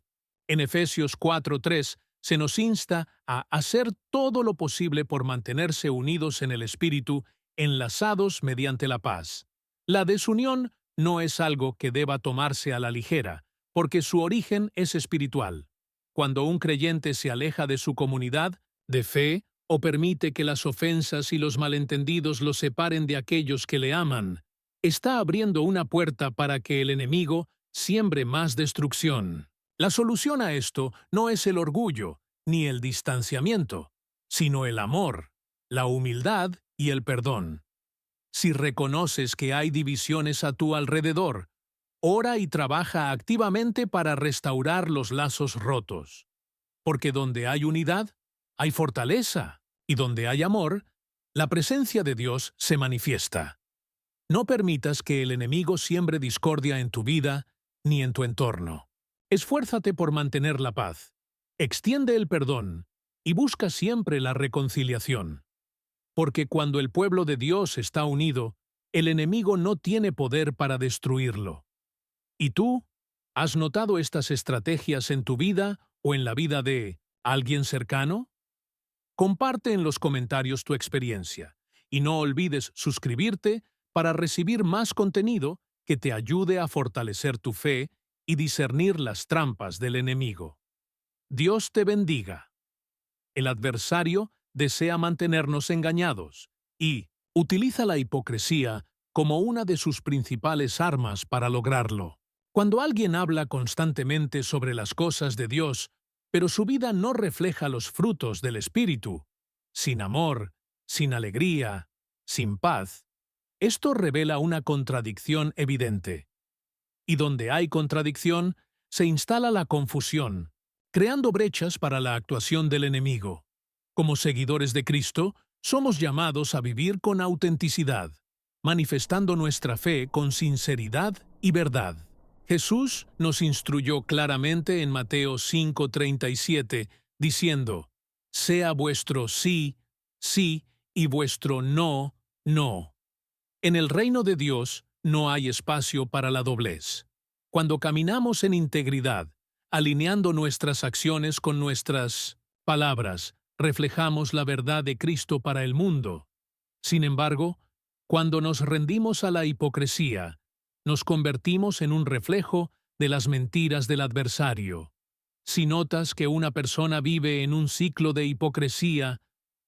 En Efesios 4:3 se nos insta a hacer todo lo posible por mantenerse unidos en el Espíritu, enlazados mediante la paz. La desunión no es algo que deba tomarse a la ligera, porque su origen es espiritual. Cuando un creyente se aleja de su comunidad de fe o permite que las ofensas y los malentendidos lo separen de aquellos que le aman, está abriendo una puerta para que el enemigo siembre más destrucción. La solución a esto no es el orgullo ni el distanciamiento, sino el amor, la humildad y el perdón. Si reconoces que hay divisiones a tu alrededor, ora y trabaja activamente para restaurar los lazos rotos. Porque donde hay unidad, hay fortaleza, y donde hay amor, la presencia de Dios se manifiesta. No permitas que el enemigo siembre discordia en tu vida ni en tu entorno. Esfuérzate por mantener la paz, extiende el perdón y busca siempre la reconciliación. Porque cuando el pueblo de Dios está unido, el enemigo no tiene poder para destruirlo. ¿Y tú? ¿Has notado estas estrategias en tu vida o en la vida de alguien cercano? Comparte en los comentarios tu experiencia y no olvides suscribirte para recibir más contenido que te ayude a fortalecer tu fe y discernir las trampas del enemigo. Dios te bendiga. El adversario desea mantenernos engañados y utiliza la hipocresía como una de sus principales armas para lograrlo. Cuando alguien habla constantemente sobre las cosas de Dios, pero su vida no refleja los frutos del Espíritu, sin amor, sin alegría, sin paz, esto revela una contradicción evidente. Y donde hay contradicción, se instala la confusión, creando brechas para la actuación del enemigo. Como seguidores de Cristo, somos llamados a vivir con autenticidad, manifestando nuestra fe con sinceridad y verdad. Jesús nos instruyó claramente en Mateo 5:37, diciendo: «Sea vuestro sí, sí, y vuestro no, no». En el reino de Dios no hay espacio para la doblez. Cuando caminamos en integridad, alineando nuestras acciones con nuestras palabras, reflejamos la verdad de Cristo para el mundo. Sin embargo, cuando nos rendimos a la hipocresía, nos convertimos en un reflejo de las mentiras del adversario. Si notas que una persona vive en un ciclo de hipocresía,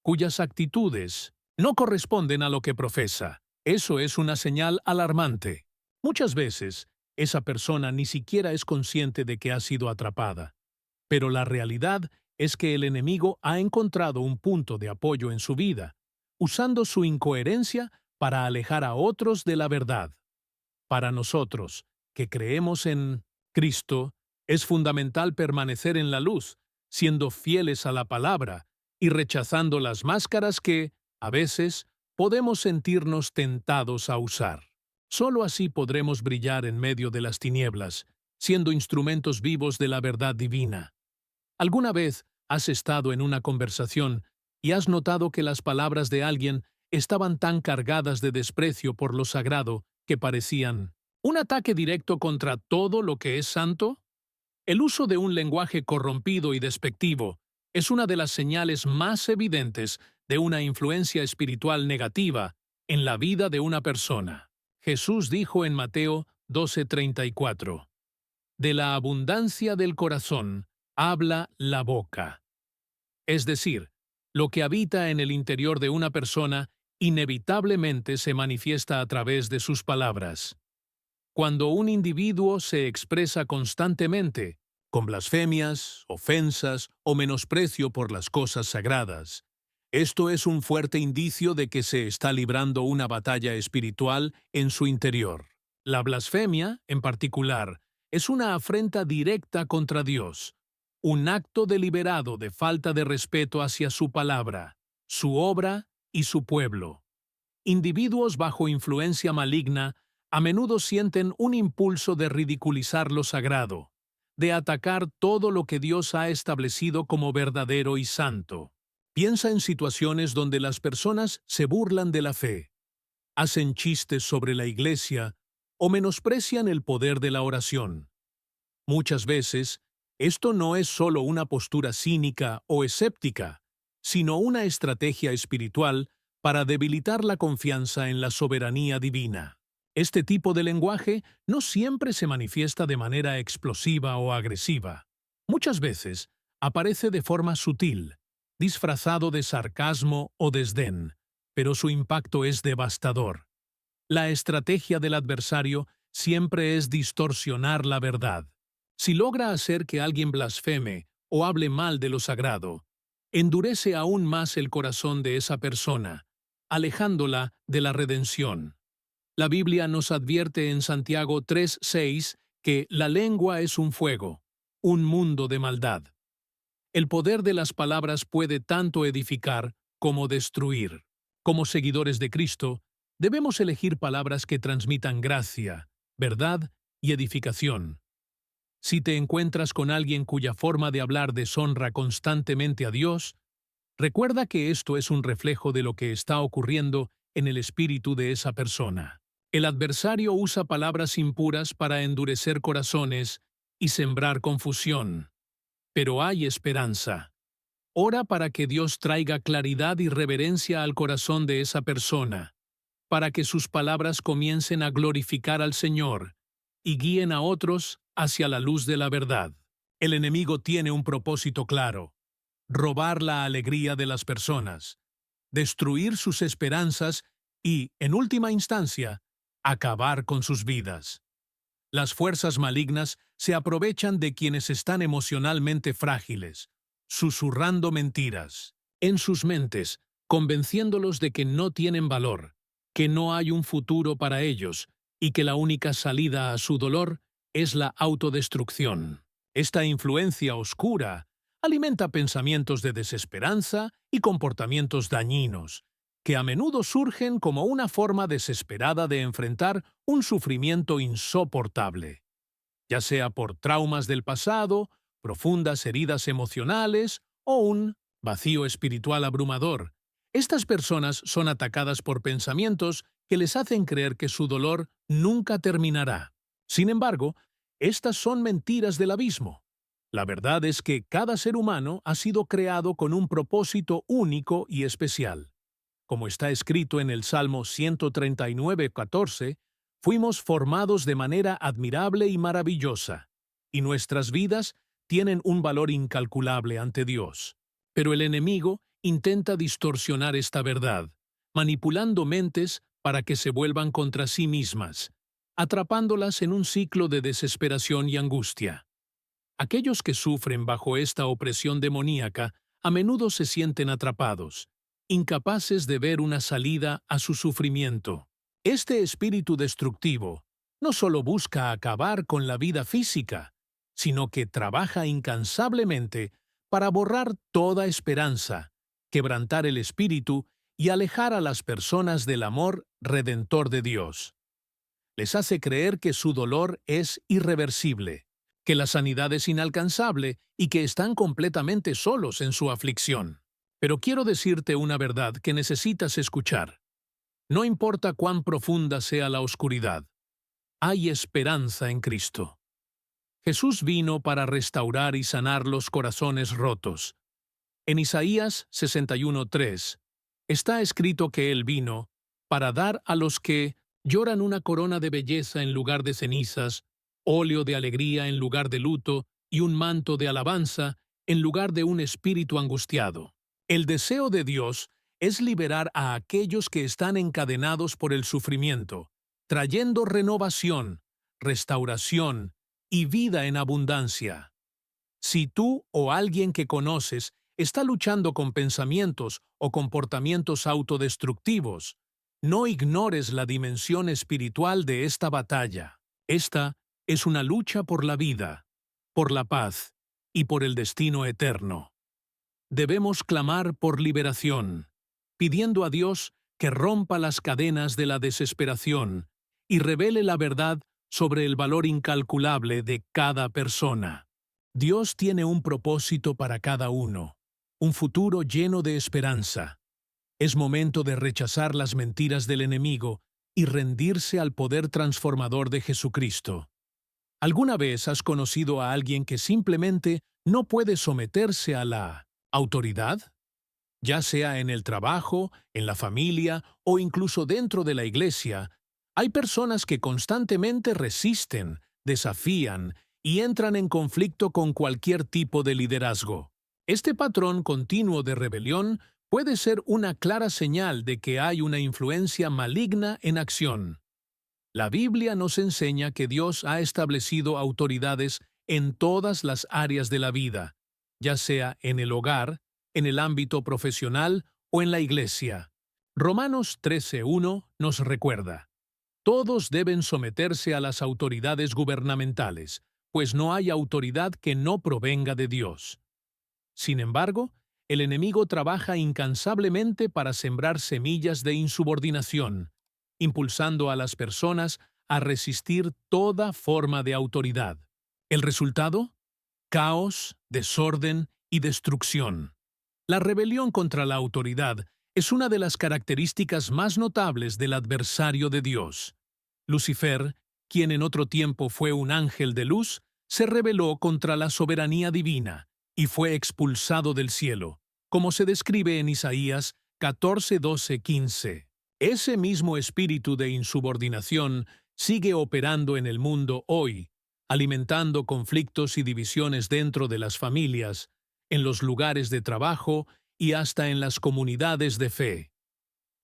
cuyas actitudes no corresponden a lo que profesa, eso es una señal alarmante. Muchas veces, esa persona ni siquiera es consciente de que ha sido atrapada. Pero la realidad es que el enemigo ha encontrado un punto de apoyo en su vida, usando su incoherencia para alejar a otros de la verdad. Para nosotros, que creemos en Cristo, es fundamental permanecer en la luz, siendo fieles a la palabra y rechazando las máscaras que, a veces, podemos sentirnos tentados a usar. Solo así podremos brillar en medio de las tinieblas, siendo instrumentos vivos de la verdad divina. ¿Alguna vez has estado en una conversación y has notado que las palabras de alguien estaban tan cargadas de desprecio por lo sagrado que parecían un ataque directo contra todo lo que es santo? El uso de un lenguaje corrompido y despectivo es una de las señales más evidentes de una influencia espiritual negativa en la vida de una persona. Jesús dijo en Mateo 12:34, «De la abundancia del corazón habla la boca». Es decir, lo que habita en el interior de una persona inevitablemente se manifiesta a través de sus palabras. Cuando un individuo se expresa constantemente, con blasfemias, ofensas o menosprecio por las cosas sagradas, Esto es un fuerte indicio de que se está librando una batalla espiritual en su interior. La blasfemia, en particular, es una afrenta directa contra Dios, un acto deliberado de falta de respeto hacia su palabra, su obra y su pueblo. Individuos bajo influencia maligna a menudo sienten un impulso de ridiculizar lo sagrado, de atacar todo lo que Dios ha establecido como verdadero y santo. Piensa en situaciones donde las personas se burlan de la fe, hacen chistes sobre la iglesia o menosprecian el poder de la oración. Muchas veces, esto no es solo una postura cínica o escéptica, sino una estrategia espiritual para debilitar la confianza en la soberanía divina. Este tipo de lenguaje no siempre se manifiesta de manera explosiva o agresiva. Muchas veces aparece de forma sutil, disfrazado de sarcasmo o desdén, pero su impacto es devastador. La estrategia del adversario siempre es distorsionar la verdad. Si logra hacer que alguien blasfeme o hable mal de lo sagrado, endurece aún más el corazón de esa persona, alejándola de la redención. La Biblia nos advierte en Santiago 3:6 que la lengua es un fuego, un mundo de maldad. El poder de las palabras puede tanto edificar como destruir. Como seguidores de Cristo, debemos elegir palabras que transmitan gracia, verdad y edificación. Si te encuentras con alguien cuya forma de hablar deshonra constantemente a Dios, recuerda que esto es un reflejo de lo que está ocurriendo en el espíritu de esa persona. El adversario usa palabras impuras para endurecer corazones y sembrar confusión. Pero hay esperanza. Ora para que Dios traiga claridad y reverencia al corazón de esa persona, para que sus palabras comiencen a glorificar al Señor y guíen a otros hacia la luz de la verdad. El enemigo tiene un propósito claro: robar la alegría de las personas, destruir sus esperanzas y, en última instancia, acabar con sus vidas. Las fuerzas malignas se aprovechan de quienes están emocionalmente frágiles, susurrando mentiras en sus mentes, convenciéndolos de que no tienen valor, que no hay un futuro para ellos y que la única salida a su dolor es la autodestrucción. Esta influencia oscura alimenta pensamientos de desesperanza y comportamientos dañinos, que a menudo surgen como una forma desesperada de enfrentar un sufrimiento insoportable, ya sea por traumas del pasado, profundas heridas emocionales o un vacío espiritual abrumador. Estas personas son atacadas por pensamientos que les hacen creer que su dolor nunca terminará. Sin embargo, estas son mentiras del abismo. La verdad es que cada ser humano ha sido creado con un propósito único y especial. Como está escrito en el Salmo 139:14, fuimos formados de manera admirable y maravillosa, y nuestras vidas tienen un valor incalculable ante Dios. Pero el enemigo intenta distorsionar esta verdad, manipulando mentes para que se vuelvan contra sí mismas, atrapándolas en un ciclo de desesperación y angustia. Aquellos que sufren bajo esta opresión demoníaca a menudo se sienten atrapados, incapaces de ver una salida a su sufrimiento. Este espíritu destructivo no solo busca acabar con la vida física, sino que trabaja incansablemente para borrar toda esperanza, quebrantar el espíritu y alejar a las personas del amor redentor de Dios. Les hace creer que su dolor es irreversible, que la sanidad es inalcanzable y que están completamente solos en su aflicción. Pero quiero decirte una verdad que necesitas escuchar. No importa cuán profunda sea la oscuridad, hay esperanza en Cristo. Jesús vino para restaurar y sanar los corazones rotos. En Isaías 61:3 está escrito que Él vino para dar a los que lloran una corona de belleza en lugar de cenizas, óleo de alegría en lugar de luto y un manto de alabanza en lugar de un espíritu angustiado. El deseo de Dios es liberar a aquellos que están encadenados por el sufrimiento, trayendo renovación, restauración y vida en abundancia. Si tú o alguien que conoces está luchando con pensamientos o comportamientos autodestructivos. No ignores la dimensión espiritual de esta batalla. Esta es una lucha por la vida, por la paz y por el destino eterno. Debemos clamar por liberación, pidiendo a Dios que rompa las cadenas de la desesperación y revele la verdad sobre el valor incalculable de cada persona. Dios tiene un propósito para cada uno, un futuro lleno de esperanza. Es momento de rechazar las mentiras del enemigo y rendirse al poder transformador de Jesucristo. ¿Alguna vez has conocido a alguien que simplemente no puede someterse a la autoridad? Ya sea en el trabajo, en la familia o incluso dentro de la iglesia, hay personas que constantemente resisten, desafían y entran en conflicto con cualquier tipo de liderazgo. Este patrón continuo de rebelión puede ser una clara señal de que hay una influencia maligna en acción. La Biblia nos enseña que Dios ha establecido autoridades en todas las áreas de la vida, ya sea en el hogar, en el ámbito profesional o en la iglesia. Romanos 13:1 nos recuerda: todos deben someterse a las autoridades gubernamentales, pues no hay autoridad que no provenga de Dios. Sin embargo, el enemigo trabaja incansablemente para sembrar semillas de insubordinación, impulsando a las personas a resistir toda forma de autoridad. ¿El resultado? Caos, desorden y destrucción. La rebelión contra la autoridad es una de las características más notables del adversario de Dios. Lucifer, quien en otro tiempo fue un ángel de luz, se rebeló contra la soberanía divina y fue expulsado del cielo, como se describe en Isaías 14:12-15. Ese mismo espíritu de insubordinación sigue operando en el mundo hoy, alimentando conflictos y divisiones dentro de las familias, en los lugares de trabajo y hasta en las comunidades de fe.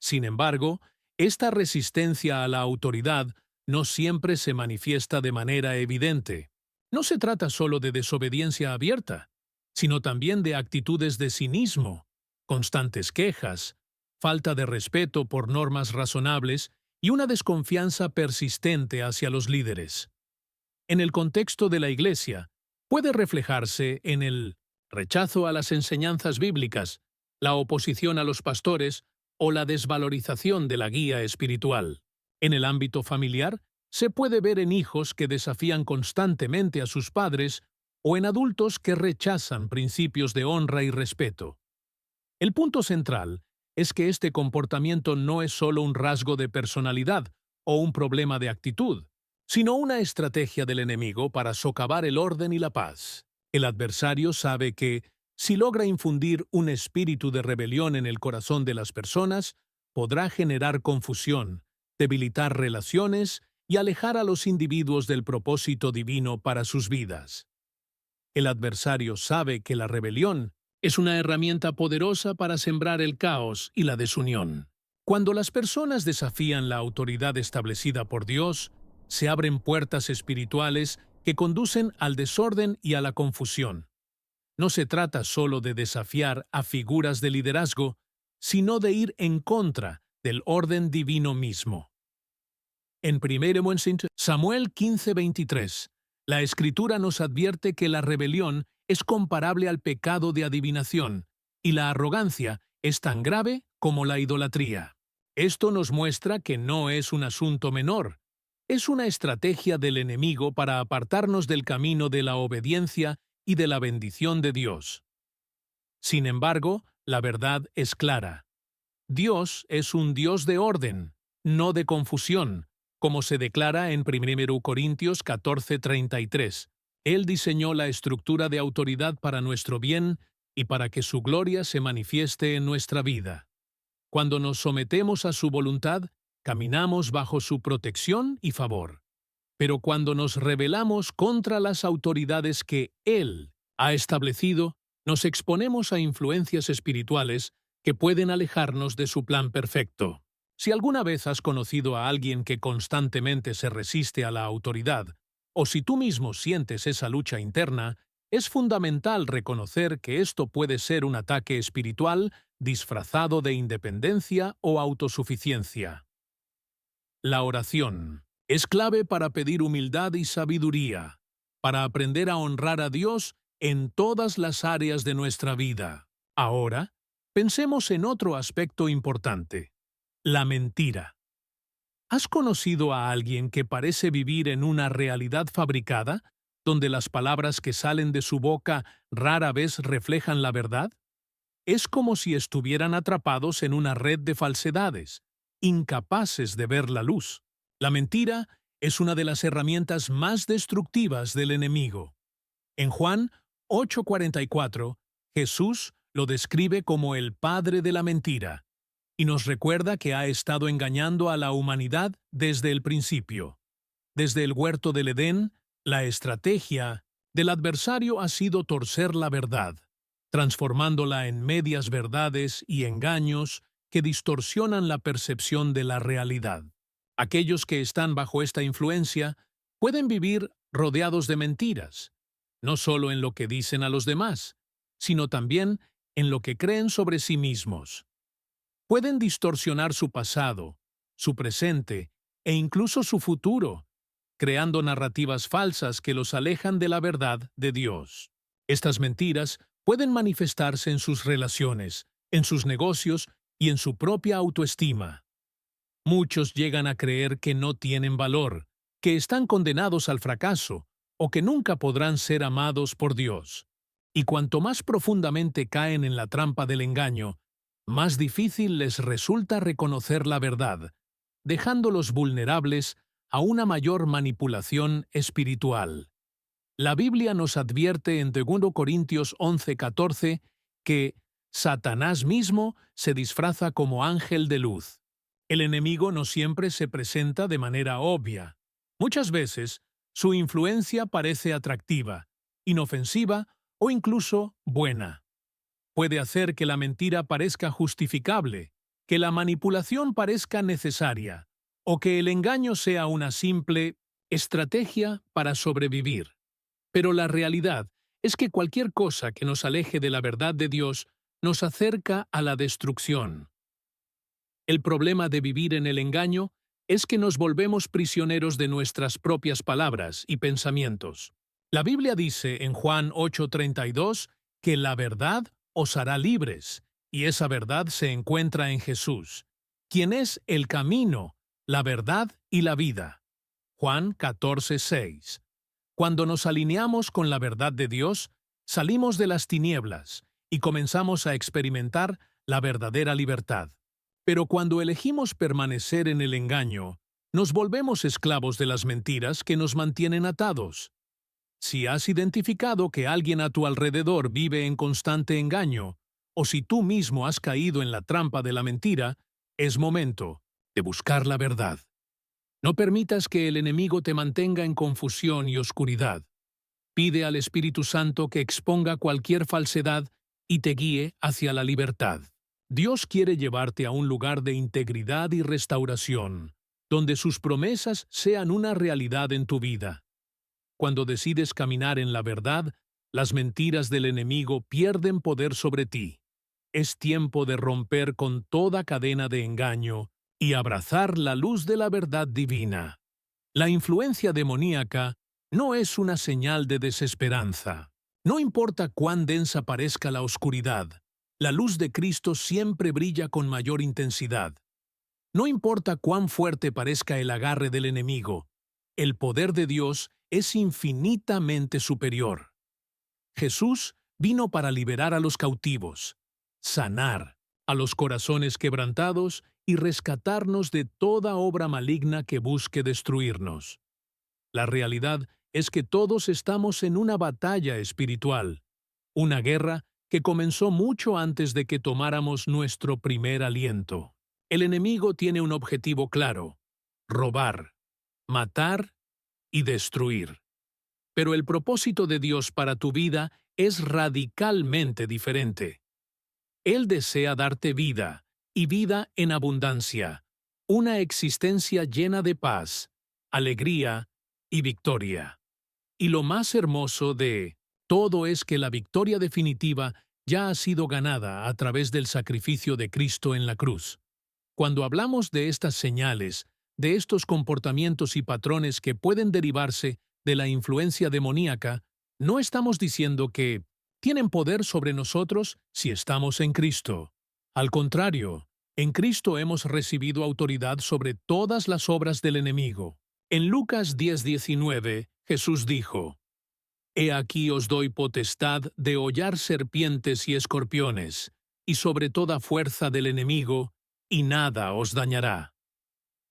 Sin embargo, esta resistencia a la autoridad no siempre se manifiesta de manera evidente. No se trata solo de desobediencia abierta, sino también de actitudes de cinismo, constantes quejas, falta de respeto por normas razonables y una desconfianza persistente hacia los líderes. En el contexto de la Iglesia, puede reflejarse en el rechazo a las enseñanzas bíblicas, la oposición a los pastores o la desvalorización de la guía espiritual. En el ámbito familiar, se puede ver en hijos que desafían constantemente a sus padres o en adultos que rechazan principios de honra y respeto. El punto central es que este comportamiento no es solo un rasgo de personalidad o un problema de actitud, sino una estrategia del enemigo para socavar el orden y la paz. El adversario sabe que, si logra infundir un espíritu de rebelión en el corazón de las personas, podrá generar confusión, debilitar relaciones y alejar a los individuos del propósito divino para sus vidas. El adversario sabe que la rebelión es una herramienta poderosa para sembrar el caos y la desunión. Cuando las personas desafían la autoridad establecida por Dios, se abren puertas espirituales que conducen al desorden y a la confusión. No se trata solo de desafiar a figuras de liderazgo, sino de ir en contra del orden divino mismo. En 1 Samuel 15:23, la Escritura nos advierte que la rebelión es comparable al pecado de adivinación y la arrogancia es tan grave como la idolatría. Esto nos muestra que no es un asunto menor. Es una estrategia del enemigo para apartarnos del camino de la obediencia y de la bendición de Dios. Sin embargo, la verdad es clara. Dios es un Dios de orden, no de confusión, como se declara en 1 Corintios 14:33. Él diseñó la estructura de autoridad para nuestro bien y para que su gloria se manifieste en nuestra vida. Cuando nos sometemos a su voluntad, caminamos bajo su protección y favor. Pero cuando nos rebelamos contra las autoridades que Él ha establecido, nos exponemos a influencias espirituales que pueden alejarnos de su plan perfecto. Si alguna vez has conocido a alguien que constantemente se resiste a la autoridad, o si tú mismo sientes esa lucha interna, es fundamental reconocer que esto puede ser un ataque espiritual disfrazado de independencia o autosuficiencia. La oración es clave para pedir humildad y sabiduría, para aprender a honrar a Dios en todas las áreas de nuestra vida. Ahora, pensemos en otro aspecto importante: la mentira. ¿Has conocido a alguien que parece vivir en una realidad fabricada, donde las palabras que salen de su boca rara vez reflejan la verdad? Es como si estuvieran atrapados en una red de falsedades, incapaces de ver la luz. La mentira es una de las herramientas más destructivas del enemigo. En Juan 8:44, Jesús lo describe como el padre de la mentira, y nos recuerda que ha estado engañando a la humanidad desde el principio. Desde el huerto del Edén, la estrategia del adversario ha sido torcer la verdad, transformándola en medias verdades y engaños que distorsionan la percepción de la realidad. Aquellos que están bajo esta influencia pueden vivir rodeados de mentiras, no solo en lo que dicen a los demás, sino también en lo que creen sobre sí mismos. Pueden distorsionar su pasado, su presente e incluso su futuro, creando narrativas falsas que los alejan de la verdad de Dios. Estas mentiras pueden manifestarse en sus relaciones, en sus negocios y en su propia autoestima. Muchos llegan a creer que no tienen valor, que están condenados al fracaso o que nunca podrán ser amados por Dios. Y cuanto más profundamente caen en la trampa del engaño, más difícil les resulta reconocer la verdad, dejándolos vulnerables a una mayor manipulación espiritual. La Biblia nos advierte en 2 Corintios 11:14 que Satanás mismo se disfraza como ángel de luz. El enemigo no siempre se presenta de manera obvia. Muchas veces, su influencia parece atractiva, inofensiva o incluso buena. Puede hacer que la mentira parezca justificable, que la manipulación parezca necesaria, o que el engaño sea una simple estrategia para sobrevivir. Pero la realidad es que cualquier cosa que nos aleje de la verdad de Dios nos acerca a la destrucción. El problema de vivir en el engaño es que nos volvemos prisioneros de nuestras propias palabras y pensamientos. La Biblia dice en Juan 8:32 que la verdad os hará libres, y esa verdad se encuentra en Jesús, quien es el camino, la verdad y la vida. Juan 14:6. Cuando nos alineamos con la verdad de Dios, salimos de las tinieblas y comenzamos a experimentar la verdadera libertad. Pero cuando elegimos permanecer en el engaño, nos volvemos esclavos de las mentiras que nos mantienen atados. Si has identificado que alguien a tu alrededor vive en constante engaño, o si tú mismo has caído en la trampa de la mentira, es momento de buscar la verdad. No permitas que el enemigo te mantenga en confusión y oscuridad. Pide al Espíritu Santo que exponga cualquier falsedad y te guíe hacia la libertad. Dios quiere llevarte a un lugar de integridad y restauración, donde sus promesas sean una realidad en tu vida. Cuando decides caminar en la verdad, las mentiras del enemigo pierden poder sobre ti. Es tiempo de romper con toda cadena de engaño y abrazar la luz de la verdad divina. La influencia demoníaca no es una señal de desesperanza. No importa cuán densa parezca la oscuridad, la luz de Cristo siempre brilla con mayor intensidad. No importa cuán fuerte parezca el agarre del enemigo, el poder de Dios es infinitamente superior. Jesús vino para liberar a los cautivos, sanar a los corazones quebrantados y rescatarnos de toda obra maligna que busque destruirnos. La realidad es que todos estamos en una batalla espiritual, una guerra que comenzó mucho antes de que tomáramos nuestro primer aliento. El enemigo tiene un objetivo claro: robar, matar y destruir. Pero el propósito de Dios para tu vida es radicalmente diferente. Él desea darte vida, y vida en abundancia, una existencia llena de paz, alegría y victoria. Y lo más hermoso de Todo es que la victoria definitiva ya ha sido ganada a través del sacrificio de Cristo en la cruz. Cuando hablamos de estas señales, de estos comportamientos y patrones que pueden derivarse de la influencia demoníaca, no estamos diciendo que tienen poder sobre nosotros si estamos en Cristo. Al contrario, en Cristo hemos recibido autoridad sobre todas las obras del enemigo. En Lucas 10:19, Jesús dijo: He aquí os doy potestad de hollar serpientes y escorpiones, y sobre toda fuerza del enemigo, y nada os dañará.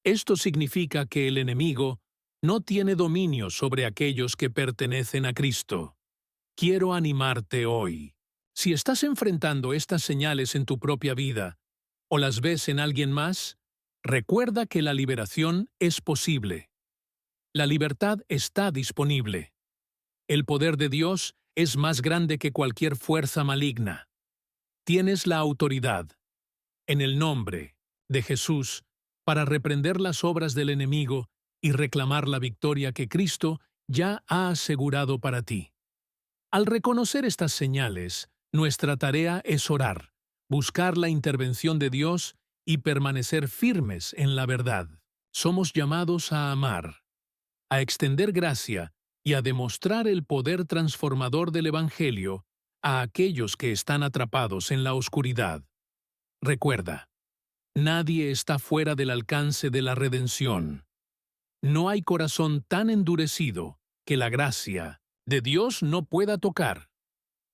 Esto significa que el enemigo no tiene dominio sobre aquellos que pertenecen a Cristo. Quiero animarte hoy. Si estás enfrentando estas señales en tu propia vida, o las ves en alguien más, recuerda que la liberación es posible. La libertad está disponible. El poder de Dios es más grande que cualquier fuerza maligna. Tienes la autoridad, en el nombre de Jesús, para reprender las obras del enemigo y reclamar la victoria que Cristo ya ha asegurado para ti. Al reconocer estas señales, nuestra tarea es orar, buscar la intervención de Dios y permanecer firmes en la verdad. Somos llamados a amar, a extender gracia y a demostrar el poder transformador del Evangelio a aquellos que están atrapados en la oscuridad. Recuerda, nadie está fuera del alcance de la redención. No hay corazón tan endurecido que la gracia de Dios no pueda tocar.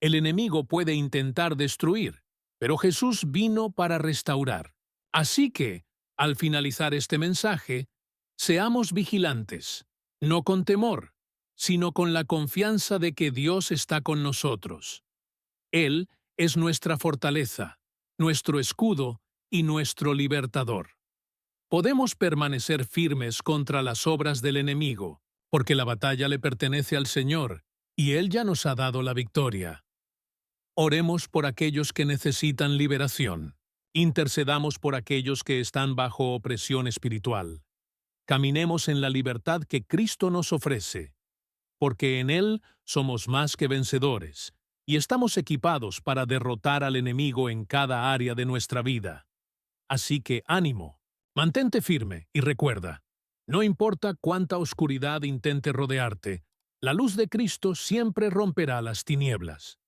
El enemigo puede intentar destruir, pero Jesús vino para restaurar. Así que, al finalizar este mensaje, seamos vigilantes, no con temor, sino con la confianza de que Dios está con nosotros. Él es nuestra fortaleza, nuestro escudo y nuestro libertador. Podemos permanecer firmes contra las obras del enemigo, porque la batalla le pertenece al Señor, y Él ya nos ha dado la victoria. Oremos por aquellos que necesitan liberación. Intercedamos por aquellos que están bajo opresión espiritual. Caminemos en la libertad que Cristo nos ofrece, porque en Él somos más que vencedores, y estamos equipados para derrotar al enemigo en cada área de nuestra vida. Así que ánimo, mantente firme y recuerda, no importa cuánta oscuridad intente rodearte, la luz de Cristo siempre romperá las tinieblas.